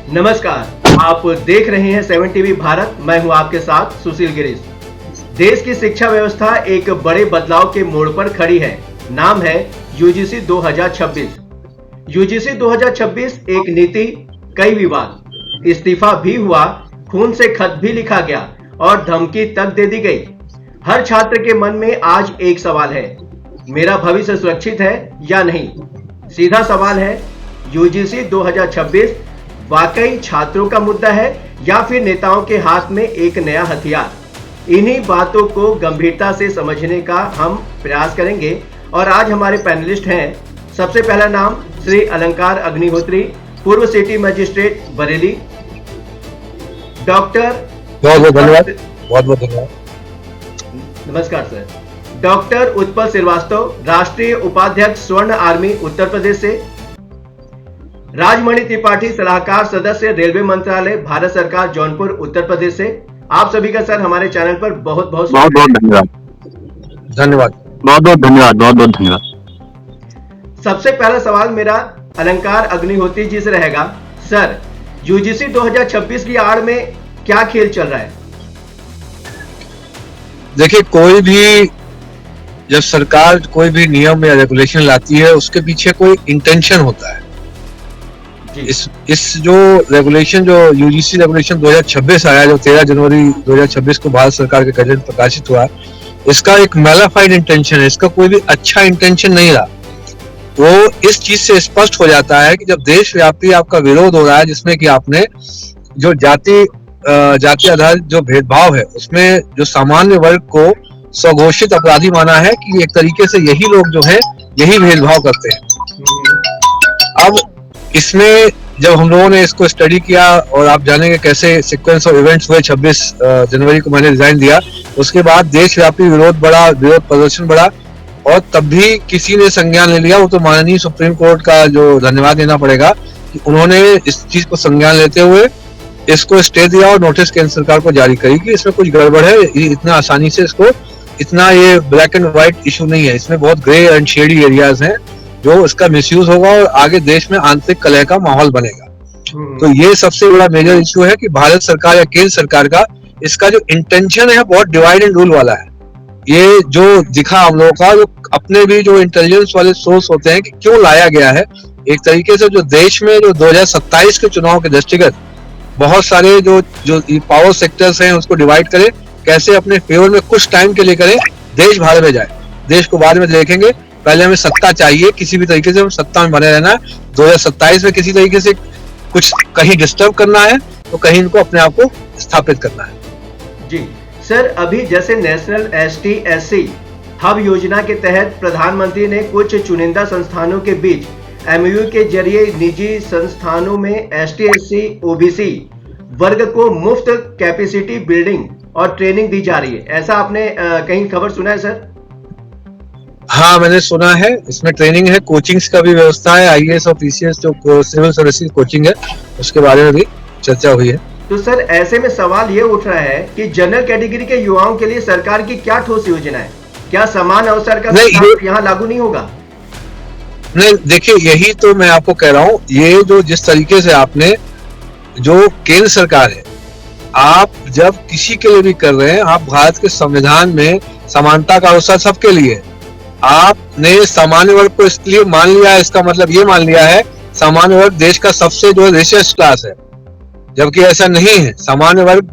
नमस्कार, आप देख रहे हैं 7 टीवी भारत। मैं हूं आपके साथ सुशील गिरीश। देश की शिक्षा व्यवस्था एक बड़े बदलाव के मोड़ पर खड़ी है। नाम है यूजीसी 2026। यूजीसी 2026 एक नीति, कई विवाद, इस्तीफा भी हुआ, खून से खत भी लिखा गया और धमकी तक दे दी गई। हर छात्र के मन में आज एक सवाल है, मेरा भविष्य सुरक्षित है या नहीं। सीधा सवाल है, यूजीसी 2026 वाकई छात्रों का मुद्दा है या फिर नेताओं के हाथ में एक नया हथियार। इन्हीं बातों को गंभीरता से समझने का हम प्रयास करेंगे और आज हमारे पैनलिस्ट हैं। सबसे पहला नाम श्री अलंकार अग्निहोत्री, पूर्व सिटी मजिस्ट्रेट बरेली। डॉक्टर बहुत धन्यवाद। नमस्कार सर। डॉक्टर उत्पल श्रीवास्तव, राष्ट्रीय उपाध्यक्ष स्वर्ण आर्मी उत्तर प्रदेश से। राजमणि त्रिपाठी, सलाहकार सदस्य रेलवे मंत्रालय भारत सरकार जौनपुर उत्तर प्रदेश से। आप सभी का सर हमारे चैनल पर बहुत बहुत धन्यवाद। बहुत बहुत धन्यवाद। सबसे पहला सवाल मेरा अलंकार अग्निहोत्री जी से रहेगा। सर, यूजीसी 2026 की आड़ में क्या खेल चल रहा है? देखिए, कोई भी जब सरकार कोई भी नियम या रेगुलेशन लाती है, उसके पीछे कोई इंटेंशन होता है। इस जो रेगुलेशन, जो यूजीसी रेगुलेशन 2026 आया, जो 13 जनवरी 2026 को भारत सरकार के गजट प्रकाशित हुआ, इसका एक मैलाफाइड इंटेंशन है। इसका कोई भी अच्छा इंटेंशन नहीं रहा। वो इस चीज से स्पष्ट हो जाता है कि जब देशव्यापी आपका विरोध हो रहा है, जिसमें कि आपने जो जाति आधारित जो भेदभाव है, उसमें जो सामान्य वर्ग को स्वघोषित अपराधी माना है कि एक तरीके से यही लोग जो है यही भेदभाव करते हैं। अब इसमें जब हम लोगों ने इसको स्टडी किया और आप जानेंगे कैसे सीक्वेंस ऑफ इवेंट्स हुए, 26 जनवरी को मैंने रिजाइन दिया, उसके बाद देशव्यापी विरोध प्रदर्शन बढ़ा और तब भी किसी ने संज्ञान ले लिया। वो तो माननीय सुप्रीम कोर्ट का जो धन्यवाद देना पड़ेगा कि उन्होंने इस चीज को संज्ञान लेते हुए इसको स्टे दिया और नोटिस केंद्र सरकार को जारी करी कि इसमें कुछ गड़बड़ है। इतना आसानी से इसको, इतना ये ब्लैक एंड व्हाइट इशू नहीं है, इसमें बहुत ग्रे एंड शेडी एरियाज हैं जो इसका मिसयूज होगा और आगे देश में आंतरिक कलह का माहौल बनेगा। तो ये सबसे बड़ा मेजर इशू है कि भारत सरकार या केंद्र सरकार का इसका जो इंटेंशन है बहुत डिवाइड एंड रूल वाला है। ये जो दिखा हम लोगों का, जो अपने भी जो इंटेलिजेंस वाले सोर्स होते हैं कि क्यों लाया गया है, एक तरीके से जो देश में जो 2027 के चुनाव के दृष्टिगत बहुत सारे जो पावर सेक्टर्स हैं उसको डिवाइड करें, कैसे अपने फेवर में कुछ टाइम के लिए करें, देश भाड़ में जाए। देश को बाद में देखेंगे, पहले हमें सत्ता चाहिए, किसी भी तरीके से हम सत्ता में बने रहना है। 2027 में किसी तरीके से कुछ कहीं डिस्टर्ब करना है तो कहीं इनको अपने आप को स्थापित करना है। जी सर, अभी जैसे नेशनल ST/SC हब योजना के तहत प्रधानमंत्री ने कुछ चुनिंदा संस्थानों के बीच MOU के जरिए निजी संस्थानों में ST/SC OBC वर्ग को मुफ्त कैपेसिटी बिल्डिंग और ट्रेनिंग दी जा रही है। ऐसा आपने कहीं खबर सुना है सर? हाँ, मैंने सुना है। इसमें ट्रेनिंग है, कोचिंग्स का भी व्यवस्था है। IAS और PCS जो सिविल सर्विस की कोचिंग है, उसके बारे में भी चर्चा हुई है। तो सर, ऐसे में सवाल ये उठ रहा है कि जनरल कैटेगरी के युवाओं के लिए सरकार की क्या ठोस योजना है? क्या समान अवसर का यहाँ लागू नहीं होगा? नहीं, देखिए, यही तो मैं आपको कह रहा हूँ। ये जो जिस तरीके से आपने, जो केंद्र सरकार है, आप जब किसी के लिए भी कर रहे हैं, आप भारत के संविधान में समानता का अवसर सबके लिए, आपने सामान्य वर्ग को इसलिए मान लिया है, इसका मतलब ये मान लिया है सामान्य वर्ग देश का सबसे जो रिचेस्ट क्लास है, जबकि ऐसा नहीं है। सामान्य वर्ग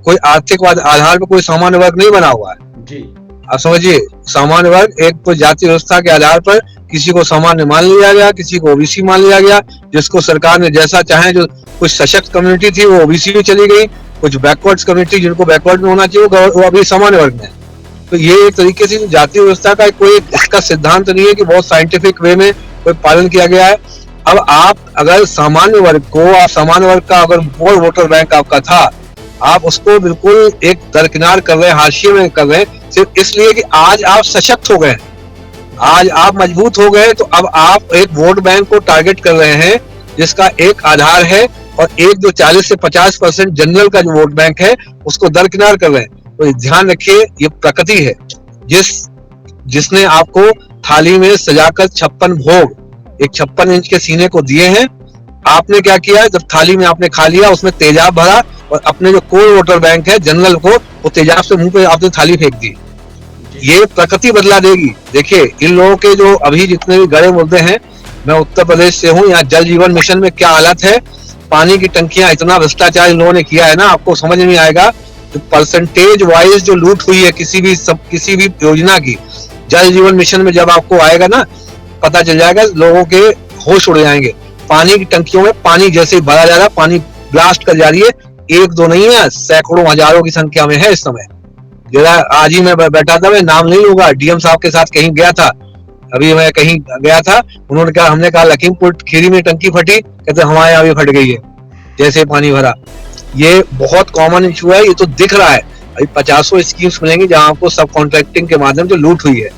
कोई आर्थिक आधार पर कोई सामान्य वर्ग नहीं बना हुआ है जी। आप समझिए, सामान्य वर्ग एक तो जाति व्यवस्था के आधार पर किसी को सामान्य मान लिया गया, किसी को OBC मान लिया गया, जिसको सरकार ने जैसा चाहे, जो कुछ सशक्त कम्युनिटी थी वो OBC में चली गई, कुछ बैकवर्ड कम्युनिटी जिनको बैकवर्ड में होना चाहिए वो अभी सामान्य वर्ग में। तो ये एक तरीके से जाति व्यवस्था का कोई इसका सिद्धांत नहीं है कि बहुत साइंटिफिक वे में कोई पालन किया गया है। अब आप अगर सामान्य वर्ग का अगर वोटर बैंक आपका था, आप उसको बिल्कुल एक दरकिनार कर रहे हैं, हाशिए में कर रहे हैं, सिर्फ इसलिए कि आज आप सशक्त हो गए, आज आप मजबूत हो गए। तो अब आप एक वोट बैंक को टारगेट कर रहे हैं जिसका एक आधार है, और एक जो 40 से 50% जनरल का जो वोट बैंक है उसको दरकिनार कर रहे हैं। तो ध्यान रखिए, ये प्रकृति है जिसने आपको थाली में सजाकर 56 भोग एक 56 इंच के सीने को दिए हैं, आपने क्या किया, जब थाली में आपने खा लिया उसमें तेजाब भरा और अपने जो कोर वोटर बैंक है जनरल को वो तेजाब से मुंह पे आपने थाली फेंक दी। ये प्रकृति बदला देगी। देखिए इन लोगों के जो अभी जितने भी गड़े मुद्दे हैं, मैं उत्तर प्रदेश से हूँ, यहाँ जल जीवन मिशन में क्या हालत है, पानी की टंकियां, इतना भ्रष्टाचार इन लोगों ने किया है ना, आपको समझ नहीं आएगा। तो परसेंटेज वाइज जो लूट हुई है किसी भी योजना की, जल जीवन मिशन में जब आपको आएगा ना पता चल जाएगा, लोगों के होश उड़ जाएंगे। पानी की टंकियों में पानी जैसे ही भरा जा रहा है, पानी ब्लास्ट कर जा रही है, एक दो नहीं है, सैकड़ों हजारों की संख्या में है इस समय। जरा आज ही मैं बैठा था, मैं नाम नहीं लूंगा, डीएम साहब के साथ कहीं गया था, अभी मैं कहीं गया था, उन्होंने कहा, हमने कहा लखीमपुर खीरी में टंकी फटी, कहते हमारे यहाँ भी फट गई है जैसे पानी भरा। ये बहुत कॉमन इशू है, ये तो दिख रहा है। अभी 50 स्कीम्स मिलेंगी जहां आपको सब कॉन्ट्रैक्टिंग के माध्यम से लूट हुई है।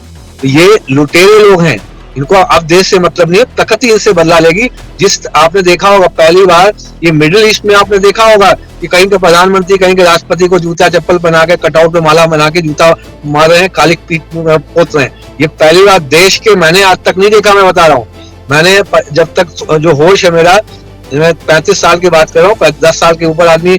तो ये लुटेरे लोग हैं, इनको अब देश से मतलब नहीं है, प्रकृति इनसे बदला लेगी। जिस आपने देखा होगा पहली बार ये मिडिल ईस्ट में आपने देखा होगा कि कहीं के प्रधानमंत्री कहीं के राष्ट्रपति को जूता चप्पल बना के कटआउट पे माला बना के जूता मार रहे हैं, कालिक पीठ पोत रहे हैं। ये पहली बार देश के मैंने आज तक नहीं देखा, मैं बता रहा हूँ। मैंने जब तक जो होश है मेरा, मैं 35 साल की बात कर रहा हूँ, 10 साल के ऊपर आदमी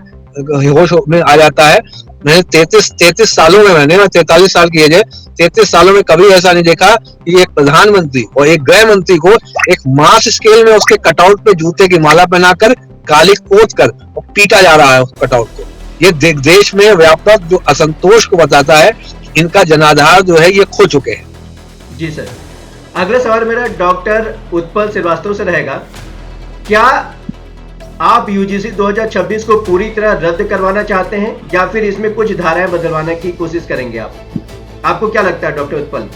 होश में आ जाता है। मैंने 33 सालों में, मैं 43 साल की एज है, 33 सालों में कभी ऐसा नहीं देखा कि एक प्रधानमंत्री और एक गृह मंत्री को एक मास स्केल में उसके कटआउट पे जूते की माला पहनाकर कालिक पोत कर और पीटा जा रहा है उस कटआउट को। ये देश में व्यापक जो असंतोष को बताता है, इनका जनाधार जो है ये खो चुके हैं। जी सर, अगला सवाल मेरा डॉक्टर उत्पल श्रीवास्तव से रहेगा। क्या आप यूजीसी 2026 को पूरी तरह रद्द करवाना चाहते हैं या फिर इसमें कुछ धाराएं बदलवाने की कोशिश करेंगे आप? आपको क्या लगता है डॉक्टर उत्पल?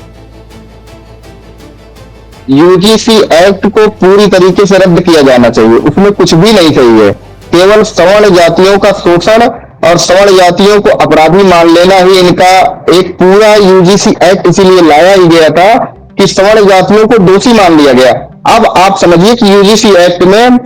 यूजीसी एक्ट को पूरी तरीके से रद्द किया जाना चाहिए, उसमें कुछ भी नहीं चाहिए। केवल सवर्ण जातियों का शोषण और सवर्ण जातियों को अपराधी मान लेना ही इनका एक पूरा यूजीसी एक्ट इसीलिए लाया ही गया था कि सवर्ण जातियों को दोषी मान लिया गया। अब आप समझिए कि यूजीसी एक्ट में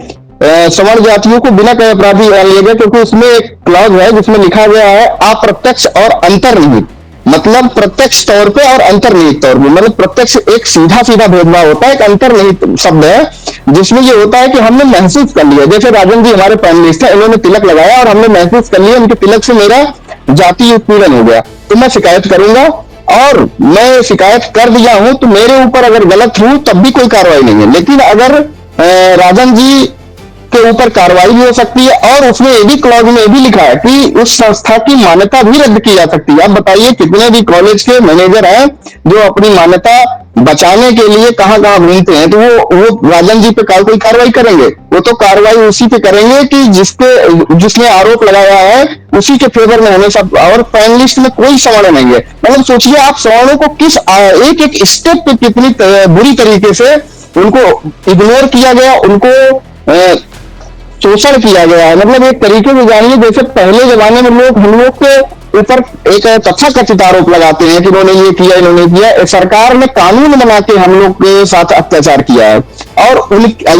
सवर्ण जातियों को बिना कहे अपराधी मान लिया गया, क्योंकि उसमें एक क्लॉज है जिसमें लिखा गया है अप्रत्यक्ष और अंतर्निहित, मतलब प्रत्यक्ष तौर पे और अंतर्निहित तौर पे। मतलब प्रत्यक्ष एक सीधा भेदभाव होता है, एक अंतर्निहित शब्द है जिसमें ये होता है कि हमने महसूस कर लिया। जैसे राजन जी हमारे पैनलिस्ट है, इन्होंने तिलक लगाया और हमने महसूस कर लिया उनके तिलक से मेरा जातीय उत्पीड़न हो गया, तो मैं शिकायत करूंगा, और मैं शिकायत कर दिया हूं तो मेरे ऊपर अगर गलत हूं तब भी कोई कार्रवाई नहीं है। लेकिन अगर राजन जी के ऊपर कार्रवाई भी हो सकती है, और उसमें ये भी क्लॉज में भी लिखा है कि उस संस्था की मान्यता भी रद्द की जा सकती है। अब बताइए कितने भी कॉलेज के मैनेजर हैं जो अपनी मान्यता बचाने के लिए कहां घूमते हैं, तो वो राजन जी पे कोई कार्रवाई करेंगे? वो तो कार्रवाई उसी पे करेंगे कि जिसने आरोप लगाया है उसी के फेवर में हमेशा, और पैनलिस्ट में कोई सवर्ण नहीं है। मतलब सोचिए आप सवर्णों को किस एक स्टेप पे कितनी बुरी तरीके से उनको इग्नोर किया गया, उनको शोषण किया गया है। मतलब एक तरीके से जानिए जैसे पहले जमाने में लोग हम लोग के ऊपर एक तथाकथित आरोप लगाते हैं कि इन्होंने ये किया, इन्होंने किया। सरकार ने कानून बना के हम लोग के साथ अत्याचार किया है, और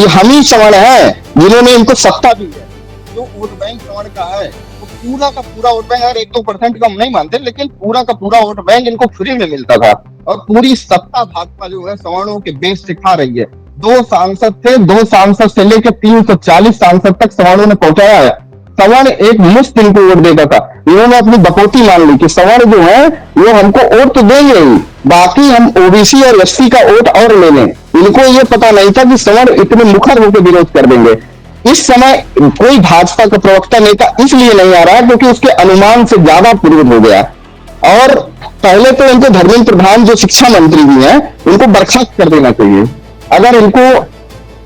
हम ही सवर्ण है जिन्होंने इनको सत्ता दी है। जो वोट बैंक सवर्ण का है वो पूरा का पूरा वोट बैंक, अगर 1-2% का हम नहीं मानते, लेकिन पूरा का पूरा वोट बैंक इनको फ्री में मिलता था, और पूरी सत्ता भाजपा जो है सवर्णों के बेस से खा रही है। 2 सांसद थे, 2 सांसद से लेकर 340 सांसद तक सवर्णों ने पहुंचाया है। सवर्ण एक मुफ्त इनको वोट देता था, इन्होंने अपनी बकौती मान ली कि सवर्ण जो है वो हमको वोट तो देंगे ही, बाकी हम ओबीसी और एससी का वोट और ले लें। इनको ये पता नहीं था कि सवर्ण इतने मुखर होकर विरोध कर देंगे। इस समय कोई भाजपा का प्रवक्ता नेता इसलिए नहीं आ रहा है क्योंकि उसके अनुमान से ज्यादा विरोध हो गया। और पहले तो इनको धर्मेंद्र प्रधान जो शिक्षा मंत्री भी हैं उनको बर्खास्त कर देना चाहिए, अगर इनको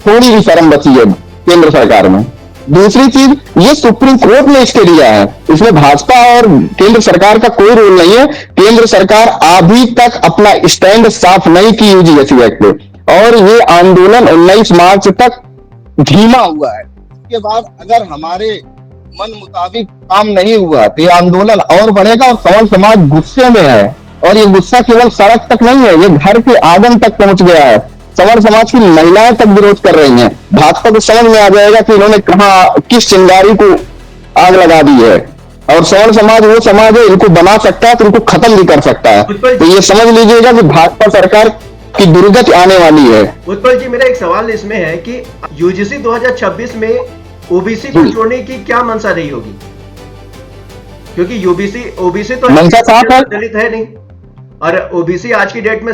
थोड़ी भी शर्म बची है केंद्र सरकार में। दूसरी चीज, ये सुप्रीम कोर्ट ने इसके दिया है, इसमें भाजपा और केंद्र सरकार का कोई रोल नहीं है। केंद्र सरकार अभी तक अपना स्टैंड साफ नहीं की यूजीसी एक्ट पे, और ये आंदोलन 19 मार्च तक धीमा हुआ है। इसके बाद अगर हमारे मन मुताबिक काम नहीं हुआ तो ये आंदोलन और बढ़ेगा, और सवर्ण समाज गुस्से में है, और ये गुस्सा केवल सड़क तक नहीं है, ये घर के आंगन तक पहुंच गया है। सवर्ण समाज की महिलाएं तक विरोध कर रही हैं। भाजपा को समझ में आ जाएगा कि इन्होंने किस चिंगारी को आग लगा दी है, और सवर्ण समाज वो समाज है इनको बना सकता है तो इनको खत्म भी कर सकता है। तो ये समझ लीजिएगा कि भाजपा सरकार की दुर्गति आने वाली है। उत्पल जी, मेरा एक सवाल इसमें है कि यूजीसी 2026 में ओबीसी को जोड़ने की क्या मंशा रही होगी, क्योंकि ओबीसी तो मंशा साफ है, दलित है नहीं, और ओबीसी आज की डेट में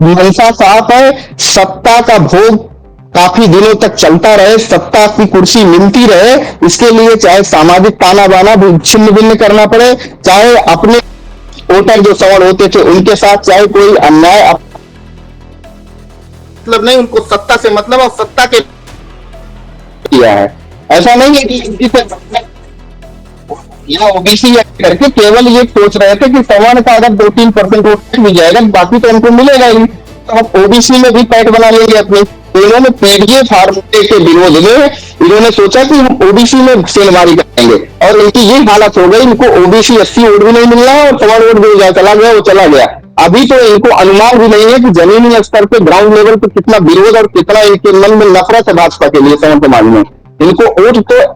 मंशा साफ है। सत्ता का भोग काफी दिनों तक चलता रहे, सत्ता की कुर्सी मिलती रहे, इसके लिए चाहे सामाजिक ताना बाना भी छिन्न भिन्न करना पड़े, चाहे अपने वोटर जो सवर्ण होते थे उनके साथ चाहे कोई अन्याय, मतलब नहीं, उनको सत्ता से मतलब और सत्ता के किया है। ऐसा नहीं है कि या ओबीसी करके केवल ये सोच रहे थे कि सवर्ण का अगर 2-3% वोट मिल जाएगा बाकी तो उनको मिलेगा ही, तो हम ओबीसी में भी पैट बना लेंगे अपने। तो इन्होंने पीडीए फार्मूले के विरोध में इन्होंने सोचा कि हम ओबीसी में सेलमारी करेंगे, और इनकी ये हालत हो गई, इनको ओबीसी 80 वोट भी नहीं मिल रहा है और सवर्ण वोट भी चला गया, वो चला गया। अभी तो इनको अनुमान भी नहीं है कि जमीनी स्तर पे ग्राउंड लेवल पे कितना विरोध और कितना इनके मन में नफरत है भाजपा के लिए सवर्ण समाज में। इनको वोट तो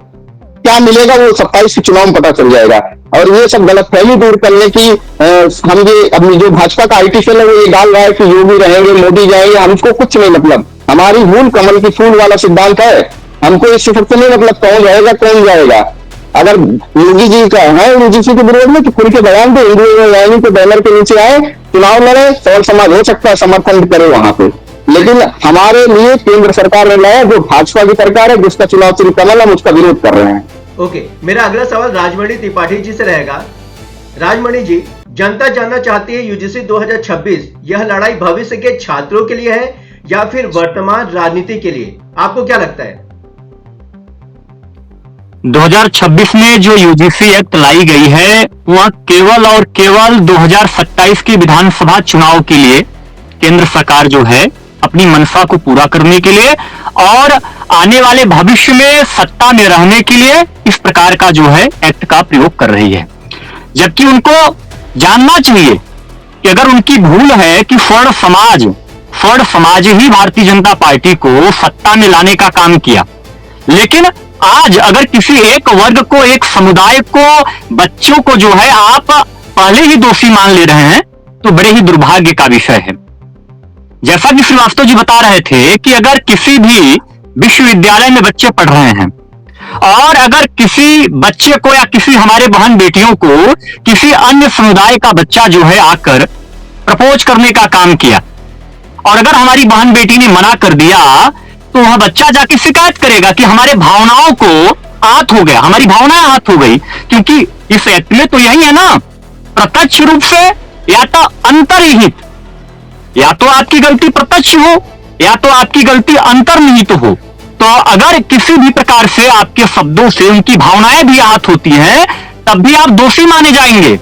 क्या मिलेगा वो 27 के चुनाव में पता चल जाएगा। और ये सब गलतफहमी दूर करने की हम ये अपनी जो भाजपा का आईटी सेल है वो ये डाल रहा है कि योगी रहेंगे, मोदी जाएंगे, हमको कुछ नहीं मतलब। हमारी मूल कमल की फूल वाला सिद्धांत है, हमको इससे सबसे नहीं मतलब कौन जाएगा कौन जाएगा। अगर योगी जी का है यूजीसी के विरोध में तो खुल के बयान दे, हिंदू के बैनर के नीचे आए, चुनाव लड़े, सवर्ण समाज हो सकता है समर्थन करे वहां पे। लेकिन हमारे लिए केंद्र सरकार ने लाया जो भाजपा की सरकार है, जिसका चुनाव चिन्ह कमल, हम उसका विरोध कर रहे हैं। ओके, मेरा अगला सवाल राजमणि त्रिपाठी जी से रहेगा। राजमणि जी, जनता जानना चाहती है यूजीसी 2026 यह लड़ाई भविष्य के छात्रों के लिए है या फिर वर्तमान राजनीति के लिए, आपको क्या लगता है? 2026 में जो यूजीसी एक्ट लाई गई है वह केवल और केवल 2027 की विधानसभा चुनाव के लिए केंद्र सरकार जो है अपनी मंशा को पूरा करने के लिए और आने वाले भविष्य में सत्ता में रहने के लिए इस प्रकार का जो है एक्ट का प्रयोग कर रही है। जबकि उनको जानना चाहिए कि अगर उनकी भूल है कि सवर्ण समाज ही भारतीय जनता पार्टी को सत्ता में लाने का काम किया, लेकिन आज अगर किसी एक वर्ग को, एक समुदाय को, बच्चों को जो है आप पहले ही दोषी मान ले रहे हैं तो बड़े ही दुर्भाग्य का विषय है। जैसा कि श्रीवास्तव जी बता रहे थे कि अगर किसी भी विश्वविद्यालय में बच्चे पढ़ रहे हैं और अगर किसी बच्चे को या किसी हमारे बहन बेटियों को किसी अन्य समुदाय का बच्चा जो है आकर प्रपोज करने का काम किया और अगर हमारी बहन बेटी ने मना कर दिया तो वह बच्चा जाके शिकायत करेगा कि हमारे भावनाओं को आहत हो गया, हमारी भावनाएं आहत हो गई। क्योंकि इस एक्ट में तो यही है ना, प्रत्यक्ष रूप से या तो अंतर्निहित, या तो आपकी गलती प्रत्यक्ष हो या तो आपकी गलती अंतर्निहित हो। तो अगर किसी भी प्रकार से आपके शब्दों से उनकी भावनाएं भी आहत होती हैं तब भी आप दोषी माने जाएंगे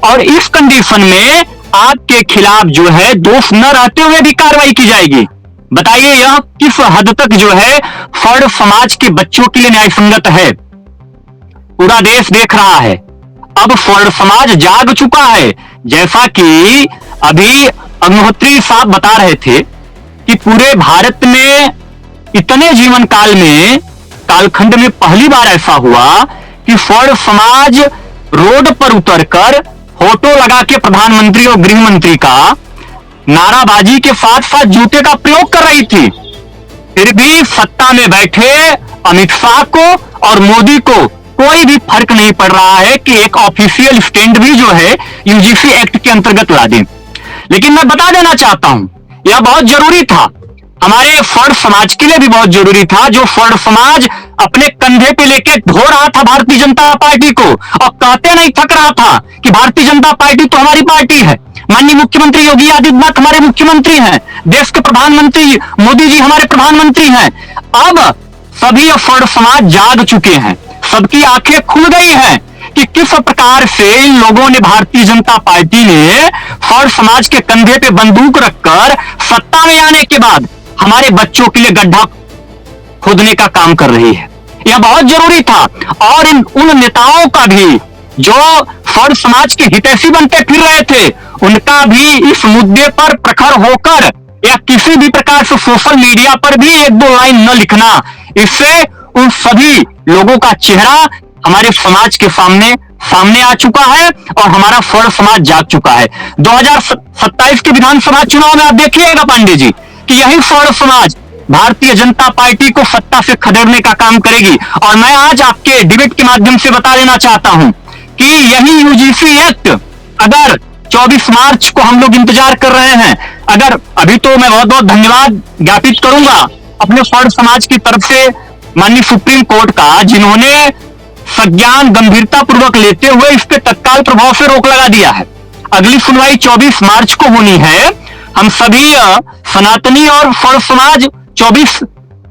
और इस कंडीशन में आपके खिलाफ जो है दोष न रहते हुए भी कार्रवाई की जाएगी। बताइए यह किस हद तक जो है सवर्ण समाज के बच्चों के लिए न्यायसंगत है? पूरा देश देख रहा है, अब सवर्ण समाज जाग चुका है। जैसा कि अभी अग्निहोत्री साहब बता रहे थे कि पूरे भारत में इतने जीवन काल में, कालखंड में पहली बार ऐसा हुआ कि सवर्ण समाज रोड पर उतरकर फोटो लगा के प्रधानमंत्री और गृह मंत्री का नाराबाजी के साथ साथ जूते का प्रयोग कर रही थी। फिर भी सत्ता में बैठे अमित शाह को और मोदी को कोई भी फर्क नहीं पड़ रहा है कि एक ऑफिशियल स्टैंड भी जो है यूजीसी एक्ट के अंतर्गत ला दें। लेकिन मैं बता देना चाहता हूं, यह बहुत जरूरी था, हमारे सवर्ण समाज के लिए भी बहुत जरूरी था, जो सवर्ण समाज अपने कंधे पे लेके ढो रहा था भारतीय जनता पार्टी को और कहते नहीं थक रहा था कि भारतीय जनता पार्टी तो हमारी पार्टी है, माननीय मुख्यमंत्री योगी आदित्यनाथ हमारे मुख्यमंत्री हैं, देश के प्रधानमंत्री मोदी जी हमारे प्रधानमंत्री हैं। अब सभी सवर्ण समाज जाग चुके हैं, सबकी आंखें खुल गई हैं कि किस प्रकार से इन लोगों ने, भारतीय जनता पार्टी ने सवर्ण समाज के कंधे पे बंदूक रखकर सत्ता में आने के बाद हमारे बच्चों के लिए गड्ढा खोदने का काम कर रही है। यह बहुत जरूरी था और उन नेताओं का भी जो सवर्ण समाज के हितैषी बनते फिर रहे थे, उनका भी इस मुद्दे पर प्रखर होकर या किसी भी प्रकार से सोशल मीडिया पर भी एक दो लाइन न लिखना, इससे उन सभी लोगों का चेहरा हमारे समाज के सामने आ चुका है और हमारा फड़ समाज जाग चुका है। 2027 के विधानसभा चुनाव में आप देखिएगा पांडे जी कि यही फड़ समाज भारतीय जनता पार्टी को सत्ता से खदेड़ने का काम करेगी। और मैं आज आपके डिबेट के माध्यम से बता देना चाहता हूं कि यही यूजीसी एक्ट अगर 24 मार्च को हम लोग इंतजार कर रहे हैं, अगर अभी तो मैं बहुत बहुत धन्यवाद ज्ञापित करूंगा अपने फड़ समाज की तरफ से माननीय सुप्रीम कोर्ट का, जिन्होंने संज्ञान गंभीरता पूर्वक लेते हुए इस पे तत्काल प्रभाव से रोक लगा दिया है। अगली सुनवाई 24 मार्च को होनी है। हम सभी सनातनी और फड़ समाज 24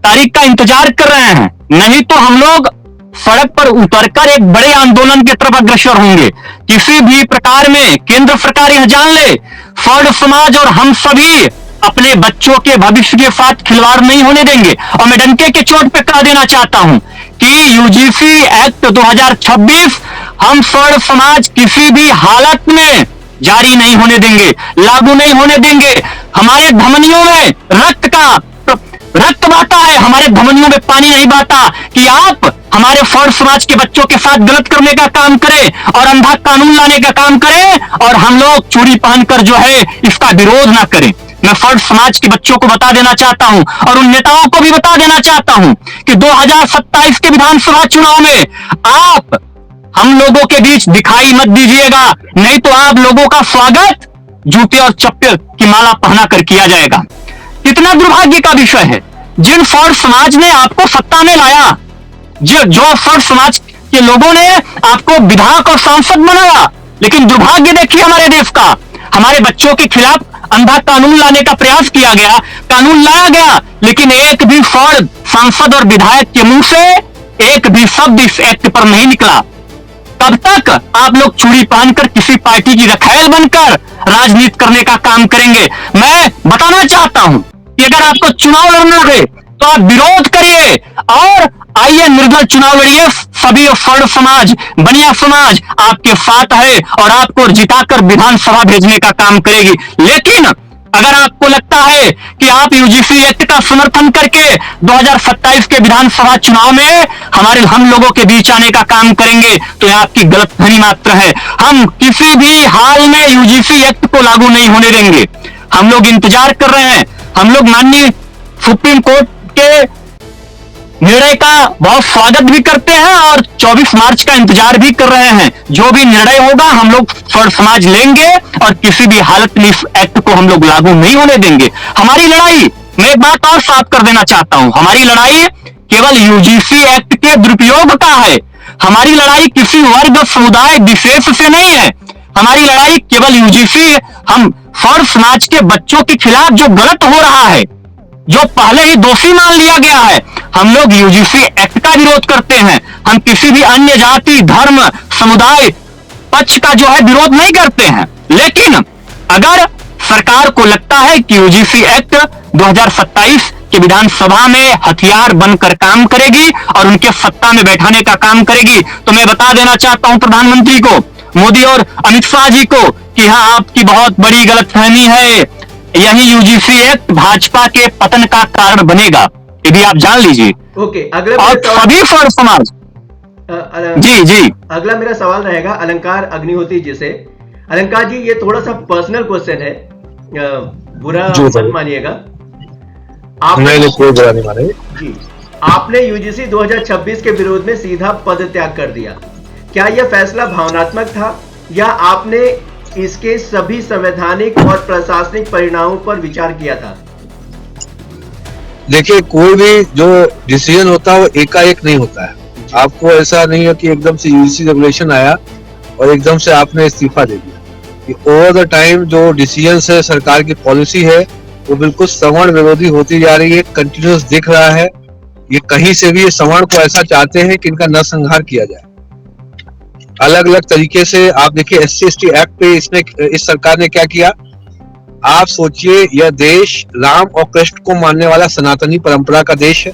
तारीख का इंतजार कर रहे हैं, नहीं तो हम लोग सड़क पर उतरकर एक बड़े आंदोलन की तरफ अग्रसर होंगे। किसी भी प्रकार में केंद्र सरकार यह जान ले, फड़ समाज और हम सभी अपने बच्चों के भविष्य के साथ खिलवाड़ नहीं होने देंगे। और मैं डंके के चोट पे कह देना चाहता हूं कि यूजीसी एक्ट 2026 हम फड़ समाज किसी भी हालत में जारी नहीं होने देंगे, लागू नहीं होने देंगे। हमारे धमनियों में रक्त बहता है, हमारे धमनियों में पानी नहीं बहता कि आप हमारे फड़ समाज के बच्चों के साथ गलत करने का काम करें और अंधा कानून लाने का काम करें और हम लोग चूड़ी पहनकर जो है इसका विरोध ना करें। मैं फड़ समाज के बच्चों को बता देना चाहता हूं और उन नेताओं को भी बता देना चाहता हूं कि 2027 के विधानसभा चुनाव में आप हम लोगों के बीच दिखाई मत दीजिएगा, नहीं तो आप लोगों का स्वागत जूते और चप्पल की माला पहना कर किया जाएगा। कितना दुर्भाग्य का विषय है, जिन फड़ समाज ने आपको सत्ता में लाया, जो फड़ समाज के लोगों ने आपको विधायक और सांसद बनाया, लेकिन दुर्भाग्य देखिए हमारे देश का, हमारे बच्चों के खिलाफ अंधा कानून लाने का प्रयास किया गया, कानून लाया गया, लेकिन एक भी फड़ सांसद और विधायक के मुंह से एक भी शब्द इस एक्ट पर नहीं निकला। तब तक आप लोग चूड़ी पहनकर किसी पार्टी की रखैल बनकर राजनीति करने का काम करेंगे। मैं बताना चाहता हूं कि अगर आपको चुनाव लड़ना है तो आप विरोध करिए और आइए निर्दल चुनाव लड़िए। सभी फड़ समाज, बनिया समाज आपके साथ है और आपको जिताकर विधानसभा भेजने का काम करेगी। लेकिन अगर आपको लगता है कि आप यूजीसी एक्ट का समर्थन करके 2027 के विधानसभा चुनाव में हम लोगों के बीच आने का काम करेंगे, तो यह आपकी गलतफहमी मात्र है। हम किसी भी हाल में यूजीसी एक्ट को लागू नहीं होने देंगे। हम लोग इंतजार कर रहे हैं, हम लोग माननीय सुप्रीम कोर्ट के निर्णय का बहुत स्वागत भी करते हैं और 24 मार्च का इंतजार भी कर रहे हैं। जो भी निर्णय होगा हम लोग फड़ समाज लेंगे और किसी भी हालत में इस एक्ट को हम लोग लागू नहीं होने देंगे। हमारी लड़ाई, मैं एक बात और साफ कर देना चाहता हूं, हमारी लड़ाई केवल यूजीसी एक्ट के दुरुपयोग का है। हमारी लड़ाई किसी वर्ग समुदाय विशेष से नहीं है। हमारी लड़ाई केवल यूजीसी, हम फड़ समाज के बच्चों के खिलाफ जो गलत हो रहा है, जो पहले ही दोषी मान लिया गया है, हम लोग यूजीसी एक्ट का विरोध करते हैं। हम किसी भी अन्य जाति, धर्म, समुदाय पक्ष का जो है विरोध नहीं करते हैं। लेकिन अगर सरकार को लगता है कि यूजीसी एक्ट 2027 के विधानसभा में हथियार बनकर काम करेगी और उनके सत्ता में बैठाने का काम करेगी, तो मैं बता देना चाहता हूं प्रधानमंत्री को, मोदी और अमित शाह जी को कि हाँ, आपकी बहुत बड़ी गलतफहमी है। यही यूजीसी एक्ट भाजपा के पतन का कारण बनेगा, ये भी आप जान लीजिए। ओके, अगला और सभी फड़ समाज जी अगला मेरा सवाल रहेगा अलंकार अग्निहोत्री जी से। अलंकार जी, ये थोड़ा सा पर्सनल क्वेश्चन है, बुरा मत मानिएगा। कोई बुरा नहीं माने जी, आपने यूजीसी 2026 के विरोध में सीधा पदत्याग कर दिया। क्या यह फैसला भावनात्मक था या आपने इसके सभी संवैधानिक और प्रशासनिक परिणामों पर विचार किया था? देखिए, कोई भी जो डिसीजन होता है वो एकाएक नहीं होता है। आपको ऐसा नहीं है कि एकदम से यूजीसी रेगुलेशन आया और एकदम से आपने इस्तीफा दे दिया। ओवर द टाइम जो डिसीजन है, सरकार की पॉलिसी है, वो बिल्कुल सवर्ण विरोधी होती जा रही है, कंटिन्यूस दिख रहा है। ये कहीं से भी सवर्ण को ऐसा चाहते हैं कि इनका नरसंहार किया जाए। अलग अलग तरीके से आप देखिए, SC/ST एक्ट पे इस सरकार ने क्या किया। आप सोचिए, यह देश राम और कृष्ण को मानने वाला सनातनी परंपरा का देश है।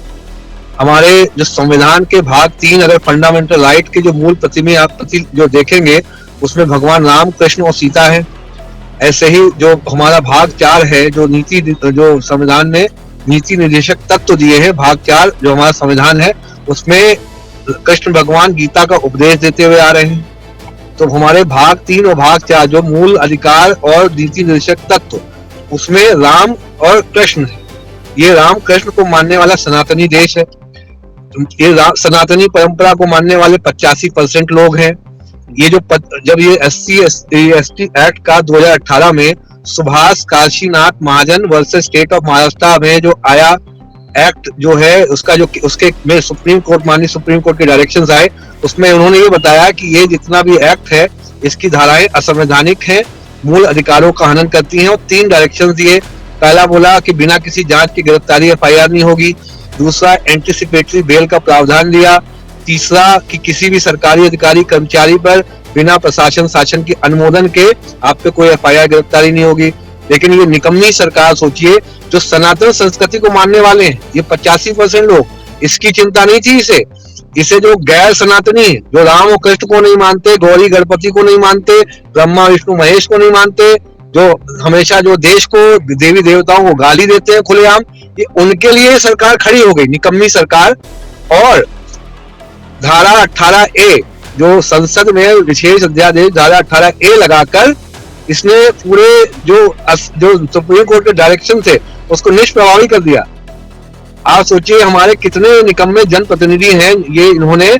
हमारे जो संविधान के भाग 3 अगर फंडामेंटल राइट के जो मूल प्रतिमें आप जो देखेंगे, उसमें भगवान राम, कृष्ण और सीता है। ऐसे ही जो हमारा भाग 4 है, जो संविधान ने नीति निर्देशक तत्व दिए हैं, भाग 4 जो हमारा संविधान है, उसमें कृष्ण भगवान गीता का उपदेश देते हुए आ रहे हैं। तो हमारे भाग 3 और भाग 4 जो मूल अधिकार और नीति निर्देशक तत्व, उसमें राम और कृष्ण है। ये राम कृष्ण को मानने वाला सनातनी देश है। ये सनातनी परंपरा को मानने वाले 85% लोग हैं। ये जब ये SC/ST एक्ट का 2018 में सुभाष काशीनाथ महाजन वर्सेस स्टेट ऑफ महाराष्ट्र में जो आया एक्ट जो है उसका जो उसके में सुप्रीम कोर्ट के डायरेक्शंस आए, उसमें उन्होंने ये बताया कि ये जितना भी एक्ट है इसकी धाराएं असंवैधानिक हैं, मूल अधिकारों का हनन करती हैं और 3 डायरेक्शंस दिए। पहला बोला कि बिना किसी जांच की गिरफ्तारी FIR नहीं होगी। दूसरा, एंटीसिपेटरी बेल का प्रावधान दिया। तीसरा कि किसी भी सरकारी अधिकारी कर्मचारी पर बिना प्रशासन शासन के अनुमोदन के आप पे कोई FIR गिरफ्तारी नहीं होगी। लेकिन ये निकम्मी सरकार, सोचिए, जो सनातन संस्कृति को मानने वाले हैं ये 85% लोग, इसकी चिंता नहीं थी इसे जो गैर सनातनी है, जो राम और कृष्ण को नहीं मानते, गौरी गणपति को नहीं मानते, ब्रह्मा विष्णु महेश को नहीं मानते, जो हमेशा जो देश को देवी देवताओं को गाली देते हैं खुलेआम, ये उनके लिए सरकार खड़ी हो गई, निकम्मी सरकार। और धारा 18A जो संसद में विशेष अध्यादेश धारा 18A लगाकर इसने पूरे जो सुप्रीम कोर्ट के डायरेक्शन थे उसको निष्प्रभावी कर दिया। आप सोचिए हमारे कितने निकम्मे जनप्रतिनिधि हैं, ये इन्होंने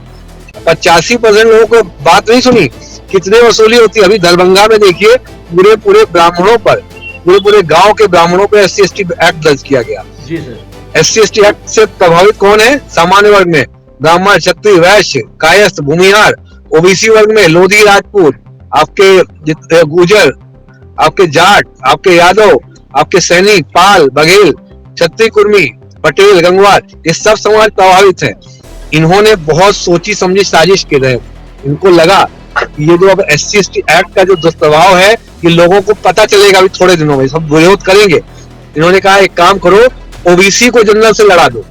85% लोगों को बात नहीं सुनी। कितने वसूली होती है अभी दरभंगा में, देखिए पूरे ब्राह्मणों पर, पूरे गांव के ब्राह्मणों पर SC/ST एक्ट दर्ज किया गया। जी सर। SC/ST एक्ट से प्रभावित कौन है? सामान्य वर्ग में ब्राह्मण, क्षत्रिय, वैश्य, कायस्थ, भूमिहार। OBC वर्ग में लोधी, राजपूत, आपके गुर्जर, आपके जाट, आपके यादव, आपके सैनिक, पाल, बघेल, क्षत्रिय, कुर्मी, पटेल, गंगवार, ये सब समाज प्रभावित है। इन्होंने बहुत सोची समझी साजिश की रहे। इनको लगा ये जो अब SC/ST एक्ट का जो दुष्प्रभाव है ये लोगों को पता चलेगा अभी थोड़े दिनों में, सब विरोध करेंगे। इन्होंने कहा एक काम करो, OBC को जनरल से लड़ा दो।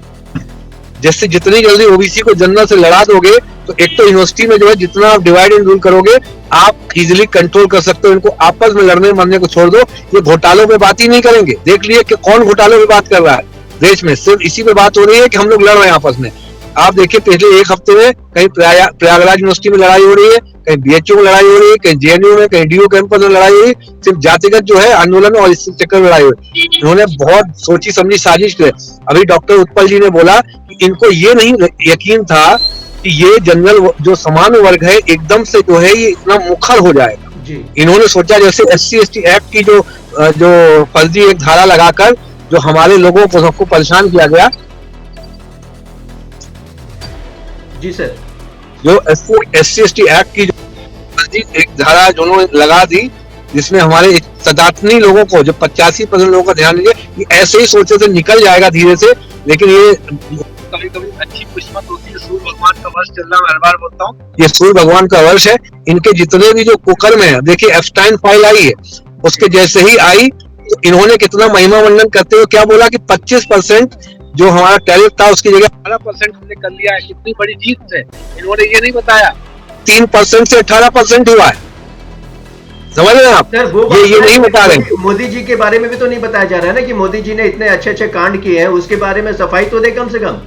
जैसे जितनी जल्दी OBC को जनरल से लड़ा दोगे तो एक तो यूनिवर्सिटी में जो है जितना आप डिवाइड एंड रूल करोगे आप इजिली कंट्रोल कर सकते हो। इनको आपस में लड़ने मरने को छोड़ दो, ये घोटालों पे बात ही नहीं करेंगे। देख लिए कि कौन घोटालों पे बात कर रहा है देश में, सिर्फ इसी पे बात हो रही है कि हम लोग लड़ रहे हैं आपस में। आप देखिए पिछले 1 हफ्ते में कहीं प्रयागराज यूनिवर्सिटी में लड़ाई हो रही है, कहीं BHU में लड़ाई हो रही है, कहीं JNU में, कहीं DU कैंपस में लड़ाई हो रही है। सिर्फ जातिगत जो है आंदोलन और इस चक्कर में लड़ाई हो रही है। इन्होंने बहुत सोची समझी साजिश की। अभी डॉक्टर उत्पल जी ने बोला कि इनको ये नहीं यकीन था कि ये जनरल जो सामान्य वर्ग है एकदम से जो है ये इतना मुखर हो जाएगा। इन्होंने सोचा जैसे SC/ST एक्ट की जो फर्जी एक धारा लगाकर जो हमारे लोगों को सबको परेशान किया गया। जी सर। जो SC/ST एक्ट की जो फर्जी एक धारा जो उन्होंने लगा दी जिसमें हमारे सनातनी लोगों को, जो 85% लोगों का ध्यान दीजिए, ये ऐसे ही सोचे थे निकल जाएगा धीरे से, लेकिन ये कभी अच्छी किस्मत होती है। सूर्य भगवान का वर्ष चल रहा है, मैं हर बार बोलता हूँ ये सूर्य भगवान का वर्ष है। इनके जितने भी जो कुकर्म है, देखिए एप्स्टाइन फाइल आई है, उसके जैसे ही आई तो इन्होंने कितना महिमा मंडन करते हुए क्या बोला कि 25% जो हमारा टैरिफ था उसकी जगह 18% हमने कर लिया है। कितनी बड़ी जीत है। इन्होंने ये नहीं बताया 3% से 18% हुआ है। समझ रहे हैं आप? सर, ये नहीं बता रहे। मोदी जी के बारे में भी तो नहीं बताया जा रहा है ना कि मोदी जी ने इतने अच्छे कांड किए हैं, उसके बारे में सफाई तो दे कम से कम।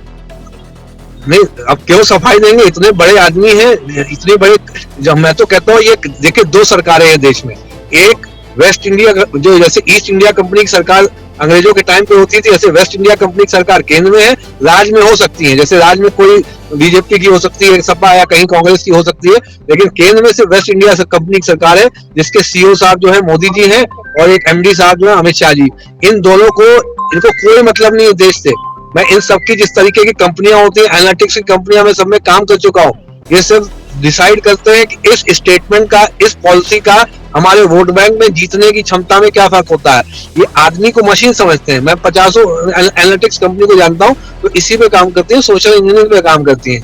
नहीं, अब क्यों सफाई देंगे? इतने बड़े आदमी हैं, इतने बड़े। जब मैं तो कहता हूँ ये देखिए 2 सरकारें हैं देश में। एक वेस्ट इंडिया जो जैसे ईस्ट इंडिया कंपनी की सरकार अंग्रेजों के टाइम पे होती थी, ऐसे वेस्ट इंडिया कंपनी की सरकार केंद्र में है, राज्य में हो सकती है। जैसे राज्य में कोई बीजेपी की हो सकती है, सपा या कहीं कांग्रेस की हो सकती है, लेकिन केंद्र में सिर्फ वेस्ट इंडिया कंपनी की सरकार है जिसके CEO साहब जो है मोदी जी हैं और एक MD साहब जो है अमित शाह जी। इन दोनों को, इनको कोई मतलब नहीं है देश से। मैं इन सबकी जिस तरीके की कंपनियां होती है, एनालिटिक्स की कंपनियां, मैं सब में काम कर चुका हूँ। ये सिर्फ डिसाइड करते हैं कि इस स्टेटमेंट का, इस पॉलिसी का हमारे वोट बैंक में जीतने की क्षमता में क्या फर्क होता है। ये आदमी को मशीन समझते हैं। मैं 50 एनालिटिक्स कंपनी को जानता हूँ तो इसी पे काम करती है, सोशल इंजीनियरिंग पे काम करती है।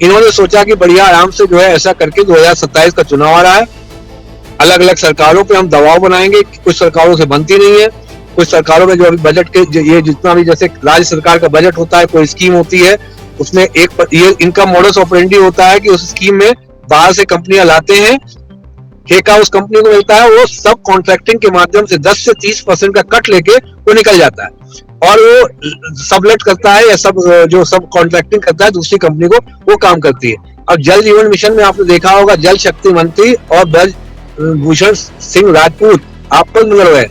इन्होंने सोचा कि बढ़िया आराम से जो है ऐसा करके 2027 का चुनाव आ रहा है, अलग अलग सरकारों पे हम दबाव बनाएंगे। कुछ सरकारों से बनती नहीं है, कुछ सरकारों में जो अभी बजट के ये जितना भी जैसे राज्य सरकार का बजट होता है, कोई स्कीम होती है, उसमें ये इनका मॉडस ऑपरेंडी होता है कि उस स्कीम में बाहर से कंपनियां लाते हैं, ठेका उस कंपनी को मिलता है, वो सब कॉन्ट्रैक्टिंग के माध्यम से 10 से 30% का कट लेके वो निकल जाता है। और वो सबलेट करता है या जो सब कॉन्ट्रैक्टिंग करता है दूसरी कंपनी को, वो काम करती है। अब जल जीवन मिशन में आपने देखा होगा, जल शक्ति मंत्री और ब्रजभूषण सिंह राजपूत आपस में लड़ रहे।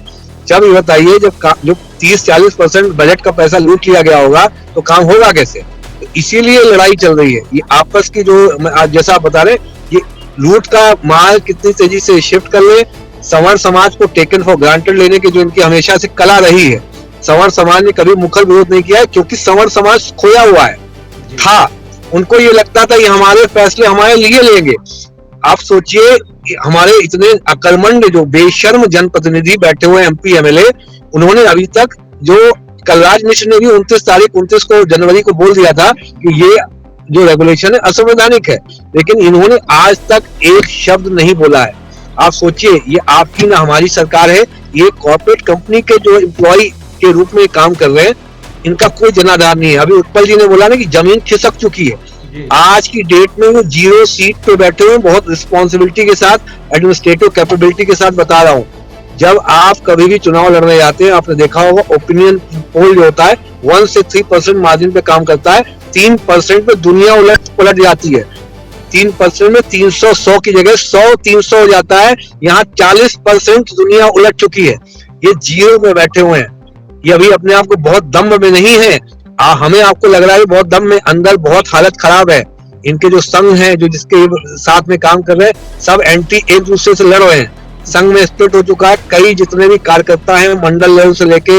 जब ये बताइए, जब 30-40% बजट का पैसा लूट लिया गया होगा तो काम होगा कैसे? तो इसीलिए लड़ाई चल रही है ये आपस की, जो जैसा आप बता रहे, ये लूट का माल कितनी तेजी से शिफ्ट कर ले। संवर समाज को टेकन फॉर ग्रांटेड लेने की जो इनकी हमेशा से कला रही है, संवर समाज ने कभी मुखर विरोध नहीं किया है, क्योंकि संवर समाज खोया हुआ है था। उनको ये लगता था ये हमारे फैसले हमारे लिए लेंगे। आप सोचिए, हमारे इतने अकलमंड जो बेशर्म जनप्रतिनिधि बैठे हुए एमपी एमएलए, उन्होंने अभी तक, जो कलराज मिश्र ने भी 29 जनवरी को बोल दिया था कि ये जो रेगुलेशन है असंवैधानिक है, लेकिन इन्होंने आज तक एक शब्द नहीं बोला है। आप सोचिए, ये आपकी ना हमारी सरकार है, ये कॉर्पोरेट कंपनी के जो एम्प्लॉय के रूप में काम कर रहे हैं, इनका कोई जनाधार नहीं है। अभी उत्पल जी ने बोला ना कि जमीन खिसक चुकी है। आज की डेट में वो 0 सीट पे बैठे हुए, बहुत रिस्पॉन्सिबिलिटी के साथ, एडमिनिस्ट्रेटिव कैपेबिलिटी के साथ बता रहा हूँ। जब आप कभी भी चुनाव लड़ने जाते हैं, आपने देखा होगा ओपिनियन पोल जो होता है 1 से 3% मार्जिन पे काम करता है। 3% पे दुनिया उलट पलट जाती है। 3% में 300 की जगह 100-300 हो जाता है। यहाँ 40% दुनिया उलट चुकी है। ये 0 में बैठे हुए हैं। ये अभी अपने आप को बहुत दम में नहीं है। हमें आपको लग रहा है बहुत दम में, अंदर बहुत हालत खराब है। इनके जो संघ हैं, जो जिसके साथ में काम कर रहे हैं, सब एंटी एक दूसरे से लड़ रहे हैं। संघ में स्प्लिट हो चुका है। कई जितने भी कार्यकर्ता हैं मंडल लेवल से लेके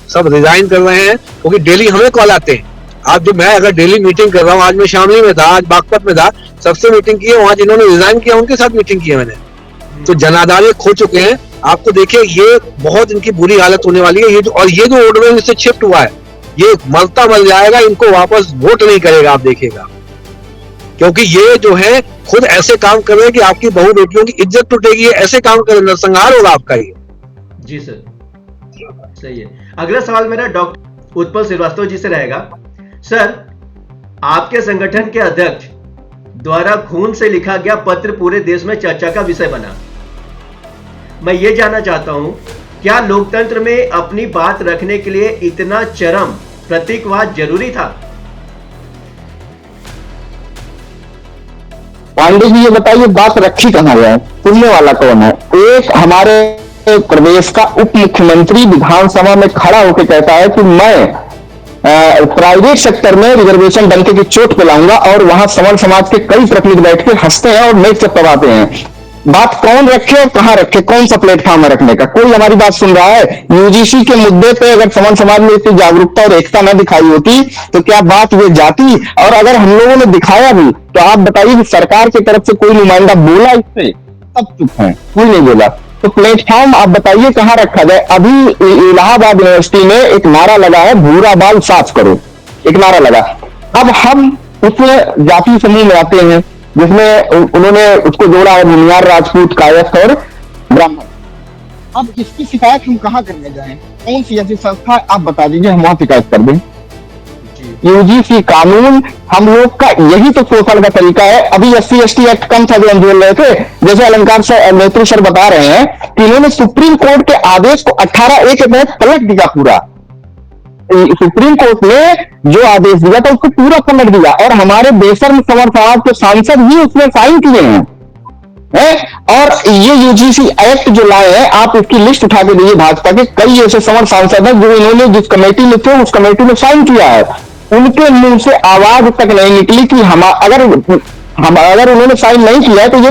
सब रिजाइन कर रहे हैं, क्योंकि डेली हमें कॉल आते हैं। आज मैं अगर डेली मीटिंग कर रहा हूँ, आज मैं शामली में था, आज बागपत में था, सबसे मीटिंग की है। वहां जिन्होंने रिजाइन किया उनके साथ मीटिंग की है मैंने। तो जनाधार ये खो चुके हैं। आपको देखिए, ये बहुत इनकी बुरी हालत होने वाली है। ये जो ओडवेल से शिफ्ट हुआ है, ये मरता मर जाएगा, इनको वापस वोट नहीं करेगा, आप देखिएगा। क्योंकि ये जो है खुद ऐसे काम कर रहे हैं कि आपकी बहू बेटियों की इज्जत टूटेगी। ऐसे काम कर नरसंहार होगा आपका ये। जी सर, सही है। अगला सवाल मेरा डॉक्टर उत्पल श्रीवास्तव जी से रहेगा। सर, आपके संगठन के अध्यक्ष द्वारा खून से लिखा गया पत्र पूरे देश में चर्चा का विषय बना। मैं ये जानना चाहता हूं, क्या लोकतंत्र में अपनी बात रखने के लिए इतना चरम प्रतीकवाद जरूरी था? पांडे जी, ये बताइए, बात रखी कहां है? सुनने वाला कौन है? एक हमारे प्रदेश का उप मुख्यमंत्री विधानसभा में खड़ा होकर कहता है कि मैं प्राइवेट सेक्टर में रिजर्वेशन डंके की चोट पे लाऊंगा, और वहां सवर्ण समाज के कई प्रतिनिधि बैठ के हंसते हैं और मेज चपकाते हैं। बात कौन रखे और कहां रखे, कौन सा प्लेटफॉर्म है रखने का? कोई हमारी बात सुन रहा है? यूजीसी के मुद्दे पे अगर सवर्ण समाज में इतनी जागरूकता और एकता न दिखाई होती तो क्या बात ये जाती? और अगर हम लोगों ने दिखाया भी तो आप बताइए कि सरकार की तरफ से कोई नुमाइंदा बोला इस पे? सब चुप है, कोई नहीं बोला। तो प्लेटफॉर्म आप बताइए कहां रखा जाए? अभी इलाहाबाद यूनिवर्सिटी में एक नारा लगा है, भूरा बाल साफ करो, एक नारा लगा। अब हम उसमें जाति समूह में आते हैं, जिसमें उन्होंने उसको जोड़ा है मुनियार, राजपूत, कायस्थ और ब्राह्मण। अब इसकी शिकायत हम कहां करने जाएं? कौन सी ऐसी संस्था आप बता दीजिए, हम वहां शिकायत कर दें। यूजीसी कानून हम लोग का यही तो शोषण का तरीका है। अभी SC/ST एक्ट कम था जो हम बोल रहे थे, जैसे अलंकार सर, नेत्री सर बता रहे हैं कि इन्होंने सुप्रीम कोर्ट के आदेश को 18A के तहत पलट दिया पूरा। सुप्रीम कोर्ट ने जो आदेश दिया था उसको पूरा पलट दिया, और हमारे बेशर्म सवर्ण समाज के सांसद ही उसमें साइन किए हैं। और ये यूजीसी एक्ट जो लाए हैं, आप इसकी लिस्ट उठा के दीजिए, भाजपा के कई ऐसे सवर्ण सांसद हैं जो इन्होंने जिस कमेटी में थे उस कमेटी में साइन किया है, उनके मुंह से आवाज तक नहीं निकली कि अगर उन्होंने साइन नहीं किया है तो ये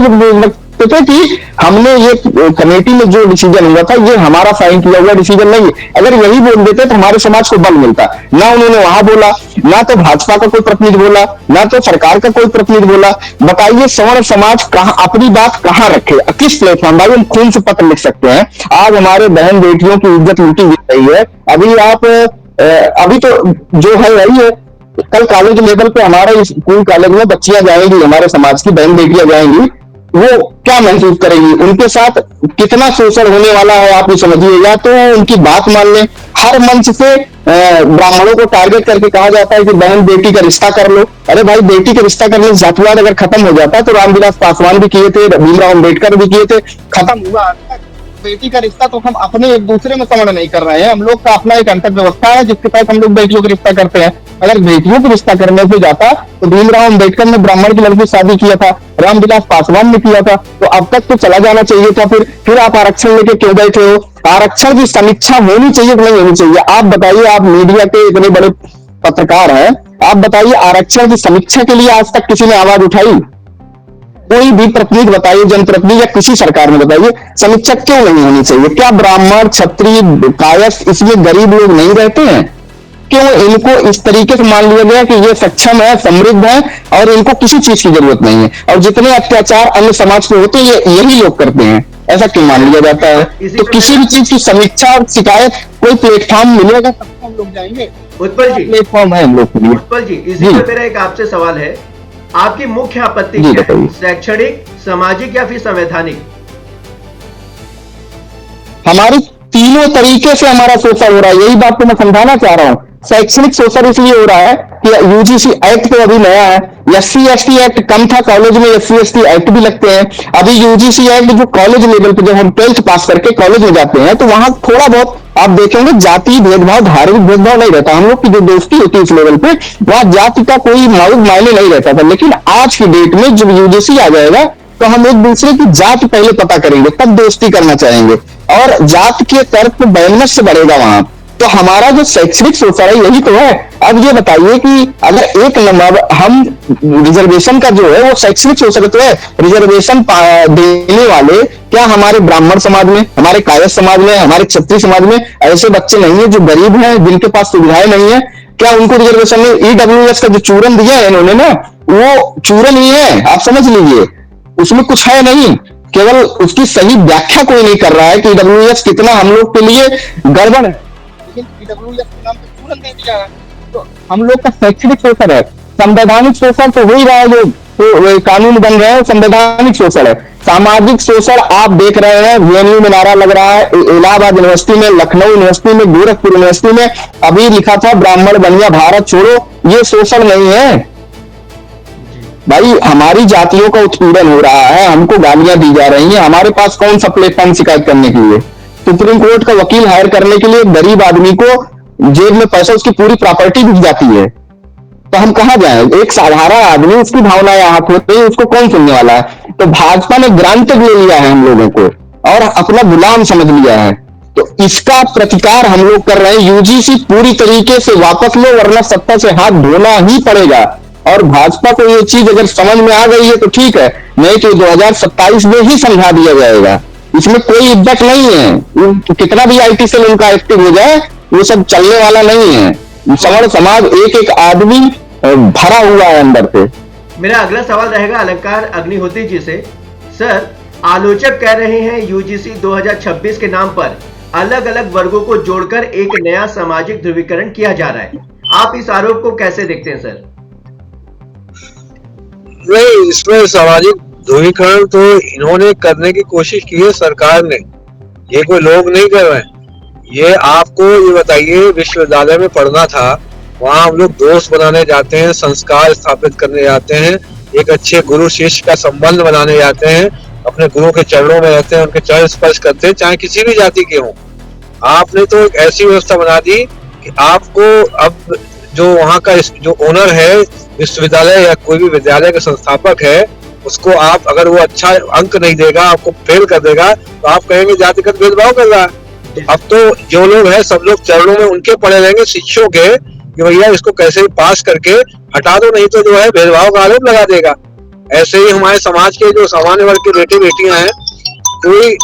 कहते कि हमने ये कमेटी में जो डिसीजन हुआ था ये हमारा साइन किया हुआ डिसीजन नहीं है। अगर यही बोल देते तो हमारे समाज को बल मिलता। ना उन्होंने वहां बोला, ना तो भाजपा का कोई प्रतिनिधि बोला, ना तो सरकार का कोई प्रतिनिधि बोला। बताइए सवर्ण समाज कहां अपनी बात कहां रखे, किस प्लेटफॉर्म? भाई हम खून से पत्र लिख सकते हैं। आज हमारे बहन बेटियों की इज्जत लूटी जा रही है। अभी तो जो है वही है। कल कॉलेज लेवल पे हमारे स्कूल कॉलेज में बच्चियां जाएंगी, हमारे समाज की बहन बेटियां जाएंगी, वो क्या महसूस करेंगी? उनके साथ कितना शोषण होने वाला है आप ये समझिएगा। तो उनकी बात मान लें। हर मंच से ब्राह्मणों को टारगेट करके कहा जाता है कि बहन बेटी का रिश्ता कर लो। अरे भाई, बेटी का रिश्ता करने से जातिवाद अगर खत्म हो जाता तो रामविलास पासवान भी किए थे, भीमराव अम्बेडकर भी किए थे, खत्म हुआ। बेटी का रिश्ता तो हम अपने एक दूसरे में समझ नहीं कर रहे हैं। हम लोग का अपना एक अंतर व्यवस्था है जिसके तहत हम लोग बेटियों का रिश्ता करते हैं। अगर बेटियों का रिश्ता करने से जाता तो भीमराव अम्बेडकर ने ब्राह्मण की लड़की से शादी किया था, रामविलास पासवान ने किया था, तो अब तक तो चला जाना चाहिए था। फिर आप आरक्षण लेके क्यों बैठे हो? आरक्षण की समीक्षा होनी चाहिए कि नहीं होनी चाहिए? आप बताइए, आप मीडिया के इतने बड़े पत्रकार हैं, आप बताइए आरक्षण की समीक्षा के लिए आज तक किसी ने आवाज उठाई? कोई भी प्रतिनिधि बताइए, जनप्रतिनिधि या किसी सरकार में बताइए, समीक्षा क्यों नहीं होनी चाहिए? क्या ब्राह्मण, क्षत्रिय, कायस्थ इसमें गरीब लोग नहीं रहते हैं? क्यों इनको इस तरीके से मान लिया गया कि ये सक्षम है, समृद्ध है और इनको किसी चीज की जरूरत नहीं है? और जितने अत्याचार अन्य समाज पे होते हैं यही लोग करते हैं, ऐसा क्यों मान लिया जाता है? तो किसी भी चीज की समीक्षा और शिकायत कोई प्लेटफॉर्म मिलेगा तब तो हम लोग जाएंगे। उत्पल जी, प्लेटफॉर्म है हम लोग के लिए। उत्पल जी, इसी में मेरा एक आपसे सवाल है, आपकी मुख्य आपत्ति क्या है? शैक्षणिक, सामाजिक या फिर संवैधानिक? हमारी तीनों तरीके से हमारा शोषण हो रहा है, यही बात तो मैं समझाना चाह रहा हूँ। शैक्षणिक शोषण इसलिए हो रहा है कि यूजीसी एक्ट तो अभी नया है, SC/ST एक्ट कम था, कॉलेज में SC/ST एक्ट भी लगते हैं। अभी यूजीसी एक्ट जो कॉलेज लेवल पे, जब हम 12th पास करके कॉलेज में जाते हैं तो वहां थोड़ा बहुत आप देखेंगे जाति भेदभाव, धार्मिक भेदभाव नहीं रहता। हम लोग की जो दोस्ती होती है इस लेवल पे, वहां जाति का कोई मायने नहीं रहता था। लेकिन आज की डेट में जब यूजीसी आ जाएगा तो हम एक दूसरे की जात पहले पता करेंगे, तब दोस्ती करना चाहेंगे, और जात के तर्क पे बैलेंस बढ़ेगा वहां। तो हमारा जो शैक्षणिक शोषण है यही तो है। अब ये बताइए कि अगर एक नंबर हम रिजर्वेशन का जो है वो शैक्षणिक शोषण तो है, रिजर्वेशन देने वाले क्या हमारे ब्राह्मण समाज में, हमारे कायस्थ समाज में, हमारे क्षत्रिय समाज में ऐसे बच्चे नहीं है जो गरीब हैं, जिनके पास सुविधाएं नहीं है? क्या उनको रिजर्वेशन में EWS का जो चूरन दिया है इन्होंने ना, वो चूरन ही है, आप समझ लीजिए, उसमें कुछ है नहीं। केवल उसकी सही व्याख्या कोई नहीं कर रहा है कि EWS कितना हम लोग के लिए गड़बड़ है, लेकिन EWS के नाम पे चूरन दे दिया है। तो हम लोग का शैक्षणिक शोषण है। संवैधानिक शोषण तो हो ही रहा है, जो तो कानून बन रहे हैं संवैधानिक शोषण है। सामाजिक शोषण आप देख रहे हैं, VNU में नारा लग रहा है, इलाहाबाद यूनिवर्सिटी में, लखनऊ यूनिवर्सिटी में, गोरखपुर यूनिवर्सिटी में अभी लिखा था ब्राह्मण बनिया भारत छोड़ो। ये शोषण नहीं है भाई, हमारी जातियों का उत्पीड़न हो रहा है, हमको गालियां दी जा रही हैं। हमारे पास कौन सा प्लेटफॉर्म शिकायत करने के लिए? सुप्रीम कोर्ट का वकील हायर करने के लिए गरीब आदमी को जेब में पैसा, उसकी पूरी प्रॉपर्टी बिक जाती है, तो हम कहां जाएं? एक साधारण आदमी, उसकी भावनाएं हाथ होती है, उसको कौन सुनने वाला है? तो भाजपा ने ग्रांटेड ले लिया है हम लोगों को और अपना गुलाम समझ लिया है। तो इसका प्रतिकार हम लोग कर रहे हैं। यूजीसी पूरी तरीके से वापस लो, वरना सत्ता से हाथ धोना ही पड़ेगा। और भाजपा को ये चीज अगर समझ में आ गई है तो ठीक है, नहीं तो 2027 में ही समझा दिया जाएगा। इसमें कोई इज्जत नहीं है, कितना भी IT सेल उनका एक्टिव हो जाए वो सब चलने वाला नहीं है। सवर्ण समाज एक एक आदमी भरा हुआ है अंदर से। मेरा अगला सवाल रहेगा अलंकार अग्निहोत्री जी से। सर, आलोचक कह रहे हैं यूजीसी 2026 के नाम पर अलग अलग वर्गों को जोड़कर एक नया सामाजिक ध्रुवीकरण किया जा रहा है, आप इस आरोप को कैसे देखते हैं सर? नहीं, इसमें सामाजिक ध्रुवीकरण तो इन्होंने करने की कोशिश की है सरकार ने, ये कोई लोग नहीं कर रहे हैं। ये आपको ये बताइए, विश्वविद्यालय में पढ़ना था, वहाँ हम लोग दोस्त बनाने जाते हैं, संस्कार स्थापित करने जाते हैं, एक अच्छे गुरु शिष्य का संबंध बनाने जाते हैं, अपने गुरु के चरणों में रहते हैं, उनके चरण स्पर्श करते हैं, चाहे किसी भी जाति के हों। आपने तो एक ऐसी व्यवस्था बना दी कि आपको अब जो वहाँ का जो ओनर है विश्वविद्यालय या कोई भी विद्यालय का संस्थापक है, उसको आप अगर वो अच्छा अंक नहीं देगा, आपको फेल कर देगा, तो आप कहेंगे जातिगत भेदभाव कर रहा है। अब तो जो लोग हैं सब लोग चरणों में उनके पड़े रहेंगे, शिष्यों के, कि भैया इसको कैसे भी पास करके हटा दो, नहीं तो जो है भेदभाव का आरोप लगा देगा। ऐसे ही हमारे समाज के जो सामान्य वर्ग के बेटे बेटियां हैं, कोई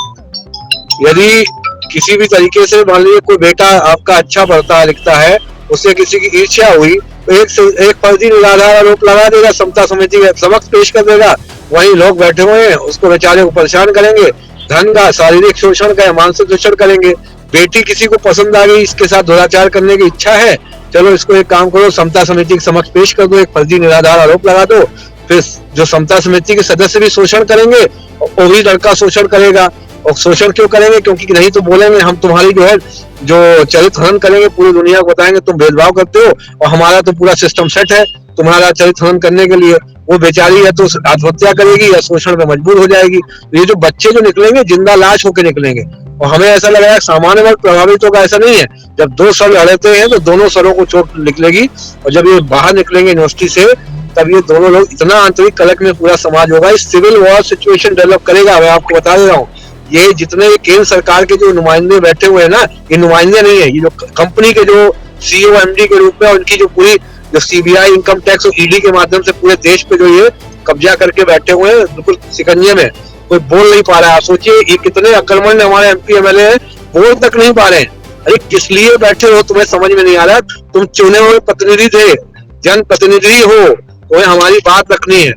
यदि किसी भी तरीके से मान लीजिए कोई बेटा आपका अच्छा पढ़ता लिखता है, उससे किसी की ईर्ष्या हुई तो एक फर्जी निराधार आरोप लगा देगा, समता समिति के समक्ष पेश कर देगा। वहीं लोग बैठे हुए हैं, उसको बेचारे को परेशान करेंगे, धन का, शारीरिक शोषण का, मानसिक शोषण करेंगे। बेटी किसी को पसंद आ गई, इसके साथ दुराचार करने की इच्छा है, चलो इसको एक काम करो, समता समिति के समक्ष पेश कर दो, एक फर्जी निराधार आरोप लगा दो। फिर जो समता समिति के सदस्य भी शोषण करेंगे और वही लड़का शोषण करेगा। और शोषण क्यों करेंगे? क्योंकि नहीं तो बोलेंगे हम तुम्हारी जो है जो चरित्र हनन करेंगे, पूरी दुनिया को बताएंगे तुम भेदभाव करते हो और हमारा तो पूरा सिस्टम सेट है तुम्हारा चरित्र हनन करने के लिए। वो बेचारी या तो आत्महत्या करेगी या शोषण में मजबूर हो जाएगी। ये जो बच्चे जो निकलेंगे जिंदा लाश होकर निकलेंगे और हमें ऐसा लग रहा है सामान्य वर्ग प्रभावित होगा, ऐसा नहीं है। जब दो सर लड़ते हैं तो दोनों सरों को चोट निकलेगी, और जब ये बाहर निकलेंगे यूनिवर्सिटी से तब ये दोनों लोग इतना आंतरिक कलक में पूरा समाज होगा, इस सिविल वॉर सिचुएशन डेवलप करेगा। मैं आपको बता दे रहा हूँ, ये जितने केंद्र सरकार के जो नुमाइंदे बैठे हुए हैं ना, ये नुमाइंदे नहीं है, ये जो कंपनी के जो सीईओ एमडी के रूप में और उनकी जो पूरी जो सीबीआई, इनकम टैक्स और ईडी के माध्यम से पूरे देश पे जो ये कब्जा करके बैठे हुए हैं, बिल्कुल सिकंजे में, कोई बोल नहीं पा रहा है। आप सोचिए ये कितने अक्लमंद हमारे एमपी एमएलए हैं, बोल तक नहीं पा रहे हैं। अरे किस लिए बैठे हो, तुम्हें समझ में नहीं आ रहा? तुम चुने हुए प्रतिनिधि थे, जन प्रतिनिधि हो, तुम्हें हमारी बात रखनी है।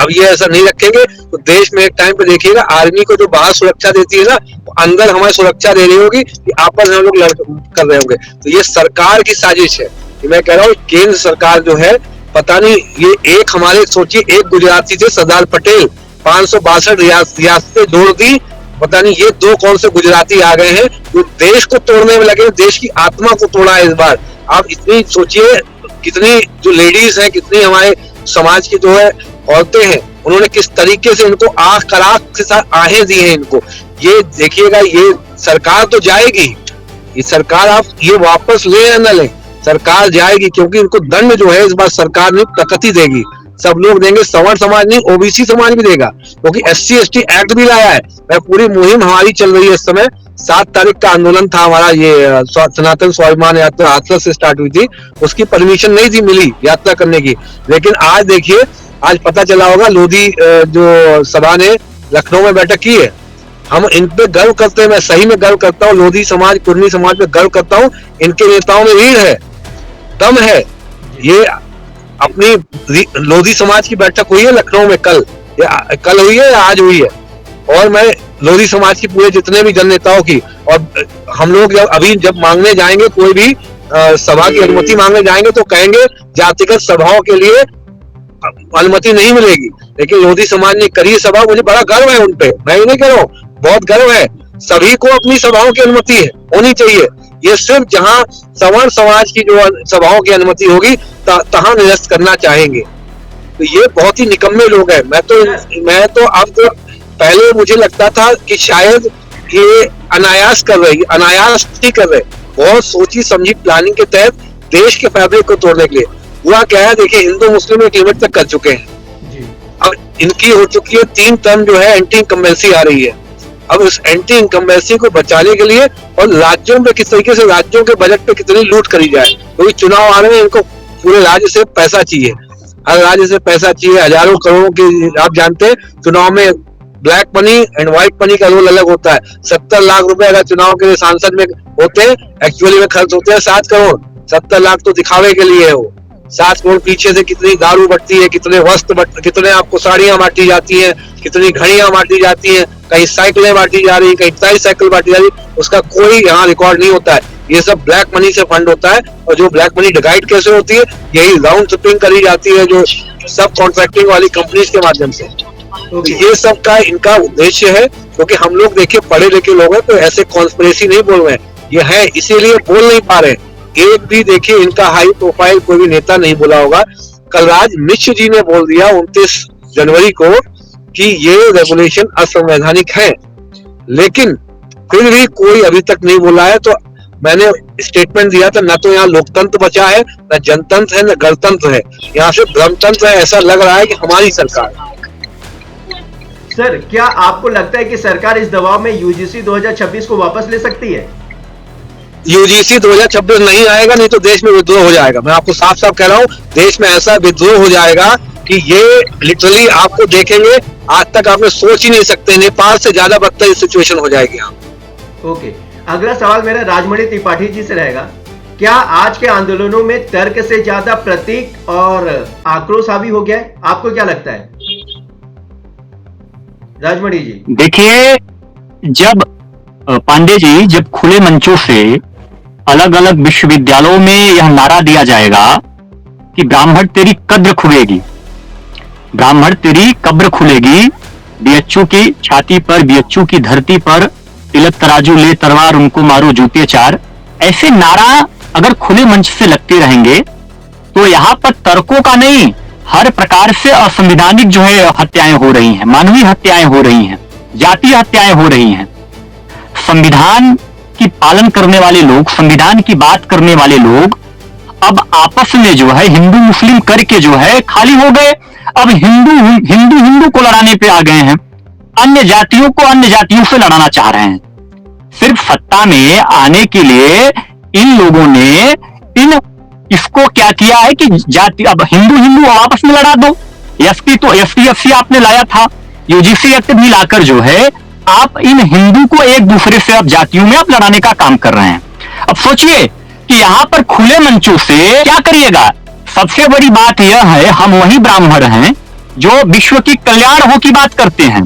अब ये ऐसा नहीं रखेंगे तो देश में एक टाइम पे देखिएगा, आर्मी को जो बाहर सुरक्षा देती है ना, वो अंदर हमें सुरक्षा दे रही होगी कि आपस में हम लोग लड़ कर रहे होंगे। तो ये सरकार की साजिश है। मैं कह रहा हूँ केंद्र सरकार जो है, पता नहीं ये एक हमारे, सोचिए एक गुजराती थे सरदार पटेल, 562 रियासतें जोड़ दी, पता नहीं ये दो कौन से गुजराती आ गए हैं जो देश को तोड़ने में लगे, देश की आत्मा को तोड़ा है इस बार। आप इतनी सोचिए कितनी जो लेडीज हैं, कितनी हमारे समाज की जो है औरतें हैं, उन्होंने किस तरीके से इनको आंख कराख के साथ आहें दी हैं इनको। ये देखिएगा, ये सरकार तो जाएगी, ये सरकार आप ये वापस ले या न ले, सरकार जाएगी, क्योंकि इनको दंड जो है इस बार सरकार नहीं प्रकृति देगी, सब लोग देंगे। सवर्ण समाज नहीं, ओबीसी समाज भी देगा, क्योंकि SC/ST एक्ट भी लाया है। पूरी मुहिम हमारी चल रही है इस समय। 7 तारीख का आंदोलन था हमारा, ये सनातन स्वाभिमान यात्रा हाथरस से स्टार्ट हुई थी, उसकी परमिशन नहीं थी मिली यात्रा करने की, लेकिन आज देखिए, आज पता चला होगा लोधी जो सभा ने लखनऊ में बैठक की है। हम इन पे गर्व करते हैं, मैं सही में गर्व करता हूँ, लोधी समाज, कुर्मी समाज पे गर्व करता हूँ। इनके नेताओं में रीढ़ है, दम है। ये अपनी लोधी समाज की बैठक हुई है लखनऊ में, कल हुई है या आज हुई है, और मैं लोधी समाज की पूरे जितने भी जन नेताओं की, और हम लोग जब मांगने जाएंगे, कोई भी सभा की अनुमति मांगने जाएंगे तो कहेंगे जातिगत सभाओं के लिए अनुमति नहीं मिलेगी, लेकिन लोधी समाज ने करी सभा, मुझे बड़ा गर्व है उनपे। मैं ये नहीं कह रहा हूँ, बहुत गर्व है। सभी को अपनी सभाओं की अनुमति है, होनी चाहिए। ये सिर्फ जहां सवर्ण समाज की जो सभाओं की अनुमति होगी तहां निरस्त करना चाहेंगे। तो ये बहुत ही निकम्मे लोग हैं। मैं तो अब तो पहले मुझे लगता था कि शायद ये अनायास कर रहे, बहुत सोची समझी प्लानिंग के तहत देश के फैब्रिक को तोड़ने के लिए। हुआ क्या है, देखिए हिंदू मुस्लिम एक लिमिट तक कर चुके हैं। अब इनकी हो चुकी है 3 टर्म जो है एंटी इनकम्बेंसी आ रही है। अब उस एंटी इनकम्बेंसी को बचाने के लिए, और राज्यों पे किस तरीके से, राज्यों के बजट पे कितनी लूट करी जाए, क्योंकि चुनाव आ रहे हैं, इनको पूरे राज्य से पैसा चाहिए, हर राज्य से पैसा चाहिए, हजारों करोड़ों की। आप जानते हैं चुनाव में black money and white money का रोल अलग होता है। 70 लाख रुपए अगर चुनाव के लिए सांसद में होते हैं, एक्चुअली में खर्च होते हैं 7 करोड़। 70 लाख तो दिखावे के लिए है वो, 7 करोड़ पीछे से कितनी दारू बढ़ती है, कितने वस्त्र, कितने आपको साड़ियां बांटी जाती हैं, कितनी घड़ियां बांटी जाती हैं, कहीं साइकिलें बांटी जा रही है, कहीं ट्राईसाइकिल बांटी जा रही है, उसका कोई यहाँ रिकॉर्ड नहीं होता है। ये सब ब्लैक मनी से फंड होता है। और जो ब्लैक मनी डिवाइड कैसे होती है, यही राउंड ट्रिपिंग करी जाती है, जो सब कॉन्ट्रैक्टिंग वाली कंपनीज के माध्यम से। तो ये सब का इनका उद्देश्य है, क्योंकि हम लोग देखिए पढ़े लिखे लोग हैं, तो ऐसे कॉन्स्पिरेसी नहीं बोल रहे हैं, ये है इसीलिए बोल नहीं पा रहे। एक भी देखिए इनका हाई प्रोफाइल कोई भी नेता नहीं बोला होगा। कलराज मिश्र जी ने बोल दिया 29 जनवरी को कि ये रेगुलेशन असंवैधानिक है, लेकिन फिर भी कोई अभी तक नहीं बोला है। तो मैंने स्टेटमेंट दिया था, न तो यहाँ लोकतंत्र बचा है, न जनतंत्र है, न गणतंत्र है, यहाँ से ब्रह्मतंत्र है। ऐसा लग रहा है कि हमारी सरकार। सर, क्या आपको लगता है कि सरकार इस दबाव में यूजीसी 2026 को वापस ले सकती है? यूजीसी 2026 नहीं आएगा, नहीं तो देश में विद्रोह हो जाएगा। मैं आपको साफ साफ कह रहा हूँ, देश में ऐसा विद्रोह हो जाएगा कि ये लिटरली आपको देखेंगे, आज तक आपने सोच ही नहीं सकते, नेपाल से ज्यादा बदतर सिचुएशन हो जाएगी यहाँ। ओके, अगला सवाल मेरा राजमणि त्रिपाठी जी से रहेगा। क्या आज के आंदोलनों में तर्क से ज्यादा प्रतीक और आक्रोश हावी हो गया है? आपको क्या लगता है राजमणि जी? देखिए, जब पांडे जी, जब खुले मंचों से अलग अलग विश्वविद्यालयों में यह नारा दिया जाएगा कि ब्राह्मण तेरी कब्र खुलेगी, ब्राह्मण तेरी कब्र खुलेगी, बीएचयू की छाती पर, बीएचयू की धरती पर, तिलक तराजू ले तलवार, उनको मारो जूते चार, ऐसे नारा अगर खुले मंच से लगते रहेंगे तो यहाँ पर तर्कों का नहीं, हर प्रकार से असंवैधानिक जो है हत्याएं हो रही हैं, मानवीय हत्याएं हो रही हैं, जातीय हत्याएं हो रही हैं। संविधान की पालन करने वाले लोग, संविधान की बात करने वाले लोग अब आपस में जो है हिंदू मुस्लिम करके जो है खाली हो गए। अब हिंदू को लड़ाने पे आ गए हैं, अन्य जातियों को अन्य जातियों से लड़ाना चाह रहे हैं। सिर्फ सत्ता में आने के लिए इन लोगों ने इसको क्या किया है कि जाति, अब हिंदू आपस में लड़ा दो। एसटी आपने लाया था, यूजीसी एक्ट भी लाकर जो है आप इन हिंदू को एक दूसरे से अब जातियों में आप लड़ाने का काम कर रहे हैं। अब सोचिए कि यहां पर खुले मंचों से क्या करिएगा। सबसे बड़ी बात यह है, हम वही ब्राह्मण हैं जो विश्व की कल्याण हो की बात करते हैं,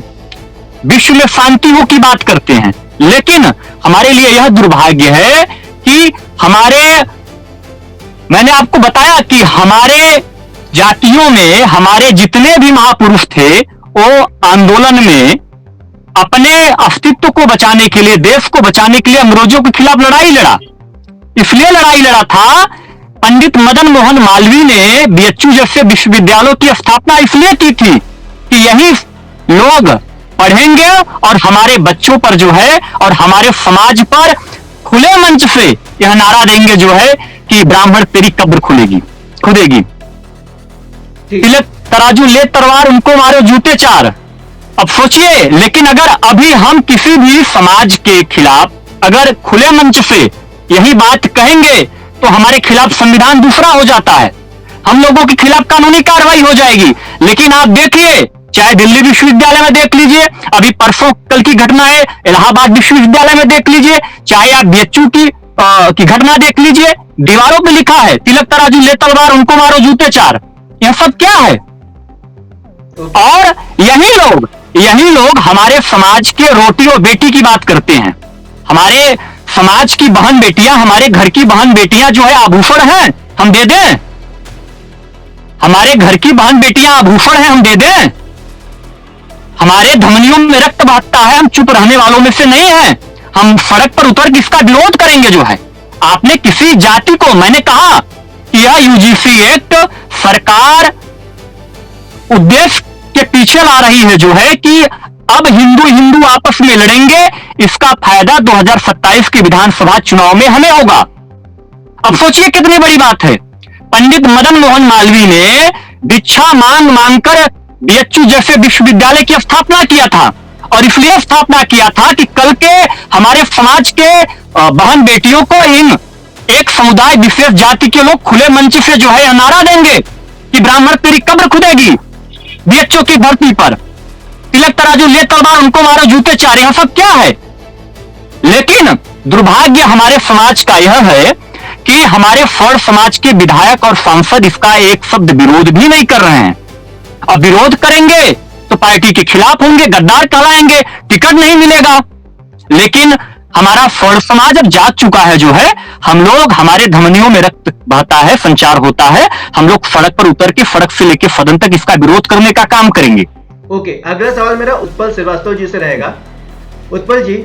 विश्व में शांति हो की बात करते हैं, लेकिन हमारे लिए यह दुर्भाग्य है कि मैंने आपको बताया कि हमारे जातियों में हमारे जितने भी महापुरुष थे वो आंदोलन में अपने अस्तित्व को बचाने के लिए, देश को बचाने के लिए अंग्रेजों के खिलाफ लड़ाई लड़ा। इसलिए लड़ाई लड़ा था, पंडित मदन मोहन मालवीय ने बीएचयू जैसे विश्वविद्यालयों की स्थापना इसलिए की थी कि यही लोग पढ़ेंगे और हमारे बच्चों पर जो है और हमारे समाज पर खुले मंच से यह नारा देंगे जो है कि ब्राह्मण तेरी कब्र खुदेगी। तिलक तराजू ले तलवार, उनको मारो जूते चार। अब सोचिए, लेकिन अगर अभी हम किसी भी समाज के खिलाफ अगर खुले मंच से यही बात कहेंगे तो हमारे खिलाफ संविधान दूसरा हो जाता है, हम लोगों के खिलाफ कानूनी कार्रवाई हो जाएगी। लेकिन आप देखिए, चाहे दिल्ली विश्वविद्यालय में देख लीजिए, अभी परसों कल की घटना है इलाहाबाद विश्वविद्यालय में देख लीजिए, चाहे आप बीएचयू की घटना देख लीजिए, दीवारों पे लिखा है तिलक तराजू ले तलवार, उनको मारो जूते चार। यह सब क्या है? और यही लोग हमारे समाज के रोटी और बेटी की बात करते हैं। हमारे समाज की बहन बेटियां, हमारे घर की बहन बेटियां जो है आभूषण हैं, हम दे दें? हमारे घर की बहन बेटियां आभूषण हैं, हम दे दें? हमारे धमनियों में रक्त बहता है, हम चुप रहने वालों में से नहीं हैं। हम सड़क पर उतर के इसका विरोध करेंगे जो है। आपने किसी जाति को, मैंने कहा कि यह यूजीसी एक्ट सरकार उद्देश्य के पीछे ला रही है जो है कि अब हिंदू आपस में लड़ेंगे, इसका फायदा 2027 के विधानसभा चुनाव में हमें होगा। अब सोचिए कितनी बड़ी बात है। पंडित मदन मोहन मालवीय ने दीक्षा मांगकर बीएचयू जैसे विश्वविद्यालय की स्थापना किया था, और इसलिए स्थापना किया था कि कल के हमारे समाज के बहन बेटियों को इन एक समुदाय विशेष जाति के लोग खुले मंच से जो है नारा देंगे कि ब्राह्मण तेरी कब्र खुदेगी। बीएचयू की धरती पर तिलक तराजू ले तलवार, उनको मारो जूते चार, यह सब क्या है? लेकिन दुर्भाग्य हमारे समाज का यह है कि हमारे फौड़ समाज के विधायक और सांसद इसका एक शब्द विरोध भी नहीं कर रहे हैं। अब विरोध करेंगे तो पार्टी के खिलाफ होंगे, गद्दार कहलाएंगे, टिकट नहीं मिलेगा। लेकिन हमारा फौड़ समाज अब जाग चुका है जो है, हम लोग, हमारे धमनियों में रक्त बहता है, संचार होता है, हम लोग सड़क पर उतर के सड़क से लेकर सदन तक इसका विरोध करने का काम करेंगे। ओके, अगला सवाल मेरा उत्पल श्रीवास्तव जी से रहेगा। उत्पल जी,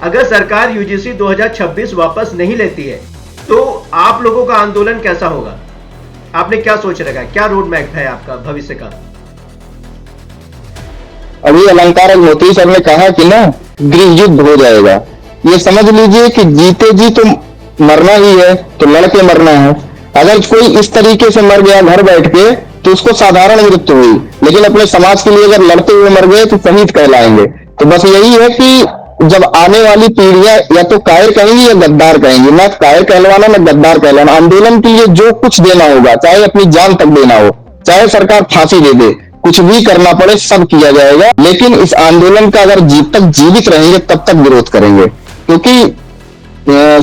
अगर सरकार यूजीसी 2026 वापस नहीं लेती है तो आप लोगों का आंदोलन कैसा होगा? आपने क्या सोच रखा है, क्या रोड मैप है आपका भविष्य का? अभी अलंकार अग्निहोत्री सर ने कहा कि ना गृह युद्ध हो जाएगा। ये समझ लीजिए कि जीते जी तो मरना ही है, तो लड़के मरना है। अगर कोई इस तरीके से मर गया घर बैठ के तो उसको साधारण मृत्यु हुई, लेकिन अपने समाज के लिए अगर लड़ते हुए मर गए तो शहीद कहलाएंगे। तो बस यही है कि जब आने वाली पीढ़ियां या तो कायर कहेंगी या गद्दार कहेंगी, ना कायर कहलवाना ना गद्दार कहलाना। आंदोलन के लिए जो कुछ देना होगा, चाहे अपनी जान तक देना हो, चाहे सरकार फांसी दे दे, कुछ भी करना पड़े, सब किया जाएगा। लेकिन इस आंदोलन का अगर जब तक जीवित रहेंगे तब तक विरोध करेंगे, क्योंकि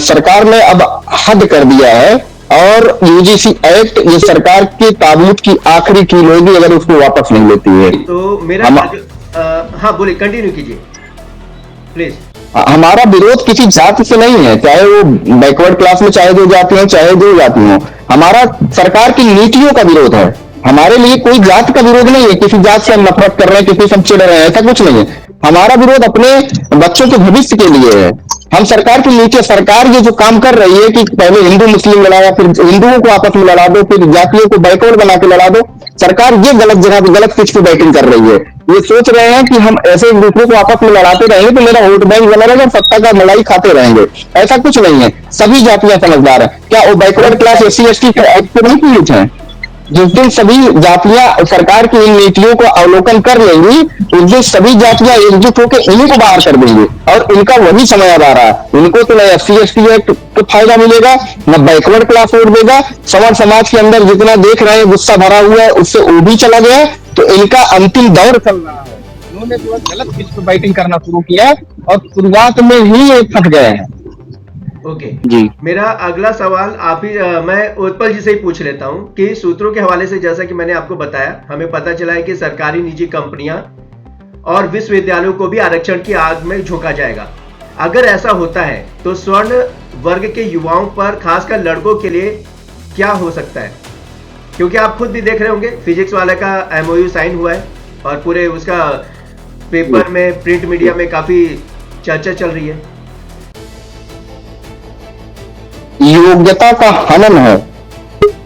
सरकार ने अब हद कर दिया है और यूजीसी एक्ट ये सरकार के ताबूत की आखिरी कील होगी अगर उसको वापस नहीं लेती है। तो मेरा हाँ बोलिए, कंटिन्यू कीजिए प्लीज। हमारा विरोध किसी जाति से नहीं है, चाहे वो बैकवर्ड क्लास में चाहे जो जाति हो चाहे जो जाति हो। हमारा सरकार की नीतियों का विरोध है। हमारे लिए कोई जात का विरोध नहीं है, किसी जात से हम नफरत कर रहे हैं, किसी से हम चिढ़ रहे हैं, ऐसा कुछ नहीं है। हमारा विरोध अपने बच्चों के भविष्य के लिए है। हम सरकार के नीचे, सरकार ये जो काम कर रही है कि पहले हिंदू मुस्लिम लड़ाया, फिर हिंदुओं को आपस में लड़ा दो, फिर जातियों को बैकवर्ड बना के लड़ा दो, सरकार ये गलत जगह पे गलत पिच पे बैटिंग कर रही है। ये सोच रहे हैं कि हम ऐसे एक दूसरे को आपस में लड़ाते रहेंगे तो मेरा वोट बैंक बना रहेगा और सत्ता का मलाई खाते रहेंगे। ऐसा कुछ नहीं है, सभी जातियां समझदार है। क्या वो backward class SC ST act पे नहीं पीड़ित है? जिस दिन सभी जातियां सरकार की इन नीतियों को अवलोकन कर लेंगी, उस दिन सभी जातियां एकजुट होकर इन्हीं को बाहर कर देंगी और इनका वही समय अब आ रहा है। इनको तो न SC ST एक्ट का फायदा मिलेगा, न बैकवर्ड क्लास वोट देगा। सवर्ण समाज के अंदर जितना देख रहे हैं गुस्सा भरा हुआ है, उससे वो भी चला गया, तो इनका अंतिम दौर चल रहा है। उन्होंने जो गलत पिच पे बैटिंग करना शुरू किया और शुरुआत में ही ये फंस गए हैं। ओके जी, मेरा अगला सवाल आप ही मैं उत्पल जी से ही पूछ लेता हूं कि सूत्रों के हवाले से, जैसा कि मैंने आपको बताया, हमें पता चला है कि सरकारी निजी कंपनियां और विश्वविद्यालयों को भी आरक्षण की आग में झोंका जाएगा। अगर ऐसा होता है तो स्वर्ण वर्ग के युवाओं पर, खासकर लड़कों के लिए क्या हो सकता है? क्योंकि आप खुद भी देख रहे होंगे फिजिक्स वाले का MOU साइन हुआ है और पूरे उसका पेपर में, प्रिंट मीडिया में काफी चर्चा चल रही है। योग्यता का हनन है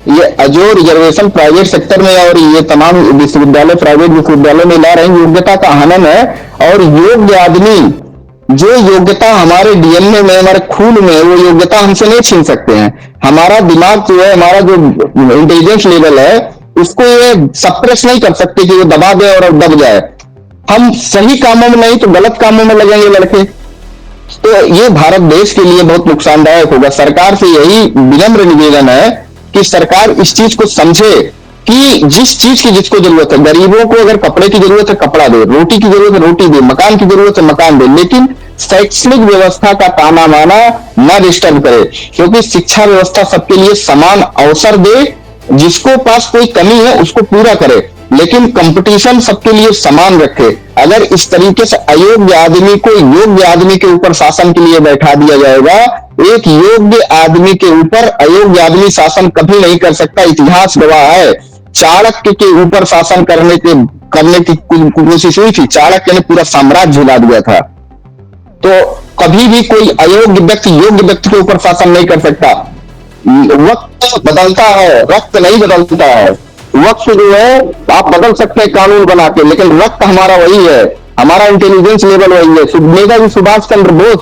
ये जो रिजर्वेशन प्राइवेट सेक्टर में और ये तमाम विश्वविद्यालय, प्राइवेट विश्वविद्यालय में ला रहे हैं, योग्यता का हनन है। और योग्य आदमी, जो योग्यता हमारे DNA में, हमारे खून में, वो योग्यता हमसे नहीं छीन सकते हैं। हमारा दिमाग जो है, हमारा जो इंटेलिजेंस लेवल है, उसको ये सप्रेस नहीं कर सकते कि वो दबा दे और दब जाए। हम सही कामों में नहीं तो गलत कामों में लगेंगे लड़के, तो ये भारत देश के लिए बहुत नुकसानदायक होगा। सरकार से यही विनम्र निवेदन है कि सरकार इस चीज को समझे कि जिस चीज की जिसको जरूरत है, गरीबों को अगर कपड़े की जरूरत है कपड़ा दे, रोटी की जरूरत है रोटी दे, मकान की जरूरत है मकान दे, लेकिन शैक्षणिक व्यवस्था का ताना माना न डिस्टर्ब करे, क्योंकि शिक्षा व्यवस्था सबके लिए समान अवसर दे, जिसको पास कोई कमी है उसको पूरा करे, लेकिन कंपटीशन सबके लिए समान रखे। अगर इस तरीके से अयोग्य आदमी को योग्य आदमी के ऊपर शासन के लिए बैठा दिया जाएगा, एक योग्य आदमी के ऊपर अयोग्य आदमी शासन कभी नहीं कर सकता। इतिहास गवाह है, चाणक्य के ऊपर शासन करने की कोशिश हुई थी, चाणक्य ने पूरा साम्राज्य हिला दिया था। तो कभी भी कोई अयोग्य व्यक्ति योग्य व्यक्ति के ऊपर शासन नहीं कर सकता। वक्त बदलता है, रक्त नहीं बदलता है। वक्त जो है आप बदल सकते हैं कानून बना के, लेकिन रक्त हमारा वही है, हमारा इंटेलिजेंस लेवल वही है। नेताजी सुभाष चंद्र बोस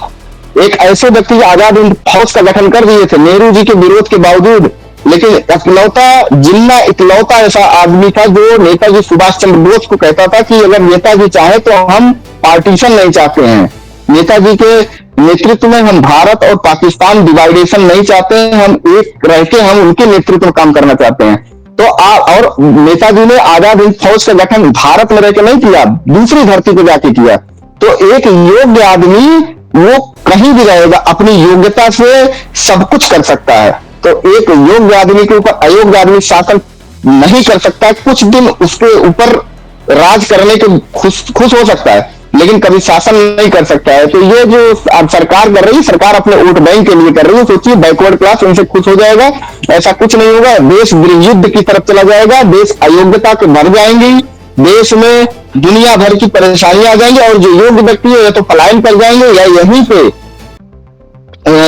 एक ऐसे व्यक्ति आजाद हिंद फौज का गठन कर दिए थे नेहरू जी के विरोध के बावजूद, लेकिन इकलौता ऐसा आदमी था जो नेताजी सुभाष चंद्र बोस को कहता था कि अगर नेताजी चाहे तो हम पार्टीशन नहीं चाहते हैं, नेताजी के नेतृत्व में हम भारत और पाकिस्तान डिवाइडेशन नहीं चाहते हैं, हम एक रह के हम उनके नेतृत्व में काम करना चाहते हैं। तो और नेताजी ने आजाद हिंद फौज का गठन भारत में रहकर नहीं किया, दूसरी धरती पे जाके किया। तो एक योग्य आदमी वो कहीं भी रहेगा, अपनी योग्यता से सब कुछ कर सकता है। तो एक योग्य आदमी के ऊपर अयोग्य आदमी शासन नहीं कर सकता। कुछ दिन उसके ऊपर राज करने के खुश हो सकता है, लेकिन कभी शासन नहीं कर सकता है। तो ये जो अब सरकार कर रही है, सरकार अपने वोट बैंक के लिए कर रही है। सोचिए बैकवर्ड क्लास उनसे खुश हो जाएगा, ऐसा कुछ नहीं होगा। देश गृह युद्ध की तरफ चला जाएगा, देश अयोग्यता के भर जाएंगी, देश में दुनिया भर की परेशानियां आ जाएंगी और जो योग्य व्यक्ति है या तो पलायन कर जाएंगे या यहीं पे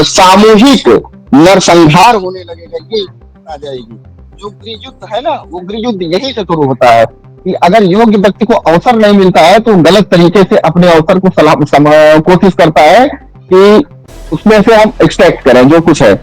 सामूहिक नरसंहार होने लगेगा। ये आ जाएगी जो गृह युद्ध है ना, वो गृह युद्ध यही से शुरू होता है कि अगर योग्य व्यक्ति को अवसर नहीं मिलता है तो गलत तरीके से अपने अवसर को कोशिश करता है कि उसमें से हम एक्सट्रैक्ट करें जो कुछ है।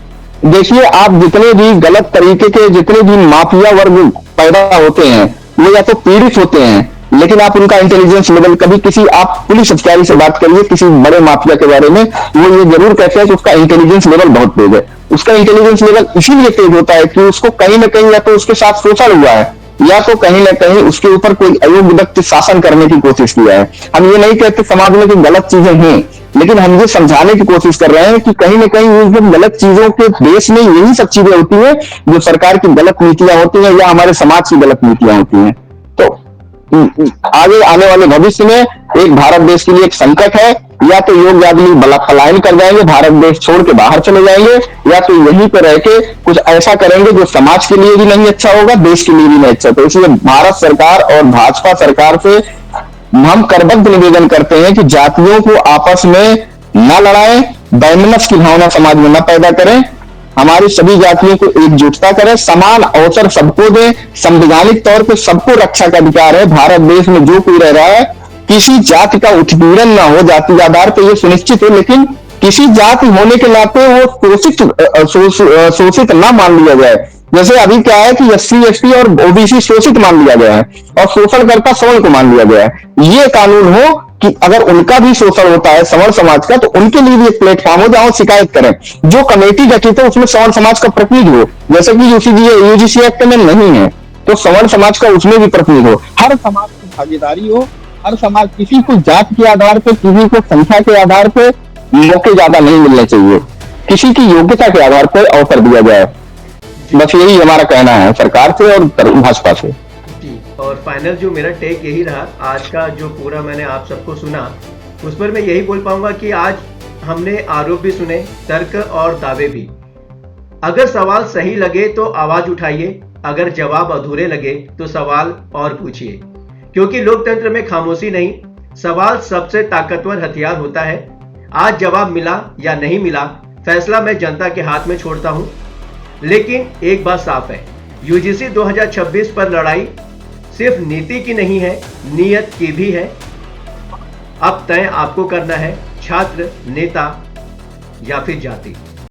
देखिए आप जितने भी गलत तरीके के जितने भी माफिया वर्ग पैदा होते हैं वो या तो पीड़ित होते हैं, लेकिन आप उनका इंटेलिजेंस लेवल कभी किसी आप पुलिस अधिकारी से बात करिए किसी बड़े माफिया के बारे में, वो ये जरूर कहते हैं कि उसका इंटेलिजेंस लेवल बहुत तेज है। उसका इंटेलिजेंस लेवल इसीलिए तेज होता है कि उसको कहीं ना कहीं या तो उसके साथ शोषण हुआ है या तो कहीं ना कहीं उसके ऊपर कोई अयोग्य व्यक्ति शासन करने की कोशिश किया है। हम ये नहीं कहते समाज में कि गलत चीजें हैं, लेकिन हम ये समझाने की कोशिश कर रहे हैं कि कहीं ना कहीं ये गलत चीजों के देश में यही सब चीजें होती है जो सरकार की गलत नीतियां होती हैं या हमारे समाज की गलत नीतियां होती हैं। तो आगे आने वाले भविष्य में एक भारत देश के लिए एक संकट है, या तो योग्य आदमी पलायन कर जाएंगे, भारत देश छोड़ के बाहर चले जाएंगे, या तो यहीं पर रह के कुछ ऐसा करेंगे जो समाज के लिए भी नहीं अच्छा होगा, देश के लिए भी नहीं अच्छा। तो इसलिए भारत सरकार और भाजपा सरकार से हम करबद्ध निवेदन करते हैं कि जातियों को आपस में न लड़ाएं, वैमनस्य की भावना समाज में न पैदा करें, हमारी सभी जातियों को एकजुटता करें, समान अवसर सबको दें, संवैधानिक तौर पर सबको रक्षा का अधिकार है। भारत देश में जो कोई रह रहा है किसी जाति का उत्पीड़न ना हो, जाति के आधार पर यह सुनिश्चित हो, लेकिन किसी जाति होने के नाते वो शोषित ना मान लिया जाए। जैसे अभी क्या है कि एससी एसटी और ओबीसी शोषित मान लिया गया है और शोषणकर्ता सवर्ण को मान लिया गया है। ये कानून हो कि अगर उनका भी शोषण होता है सवर्ण समाज का, तो उनके लिए भी एक प्लेटफॉर्म हो जहां शिकायत करें। जो कमेटी गठित है उसमें सवर्ण समाज का प्रतिनिधि हो, जैसे कि यूजीसी एक्ट में नहीं है, तो सवर्ण समाज का उसमें भी प्रतिनिधि हो। हर समाज की भागीदारी हो, हर समाज, किसी को जात के आधार पर, किसी को संख्या के आधार पर मौके ज्यादा नहीं मिलने चाहिए, किसी की योग्यता के आधार पर अवसर दिया जाए। बस यही हमारा कहना है सरकार से और भाजपा से। जी, और फाइनल जो मेरा टेक यही रहा, आज का जो पूरा मैंने आप सबको सुना उस पर मैं यही बोल पाऊंगा कि आज हमने आरोप भी सुने, तर्क और दावे भी। अगर सवाल सही लगे तो आवाज उठाइए, अगर जवाब अधूरे लगे तो सवाल और पूछिए, क्योंकि लोकतंत्र में खामोशी नहीं, सवाल सबसे ताकतवर हथियार होता है। आज जवाब मिला या नहीं मिला, फैसला मैं जनता के हाथ में छोड़ता हूं, लेकिन एक बात साफ है, यूजीसी 2026 पर लड़ाई सिर्फ नीति की नहीं है, नीयत की भी है। अब तय आपको करना है, छात्र, नेता या फिर जाति।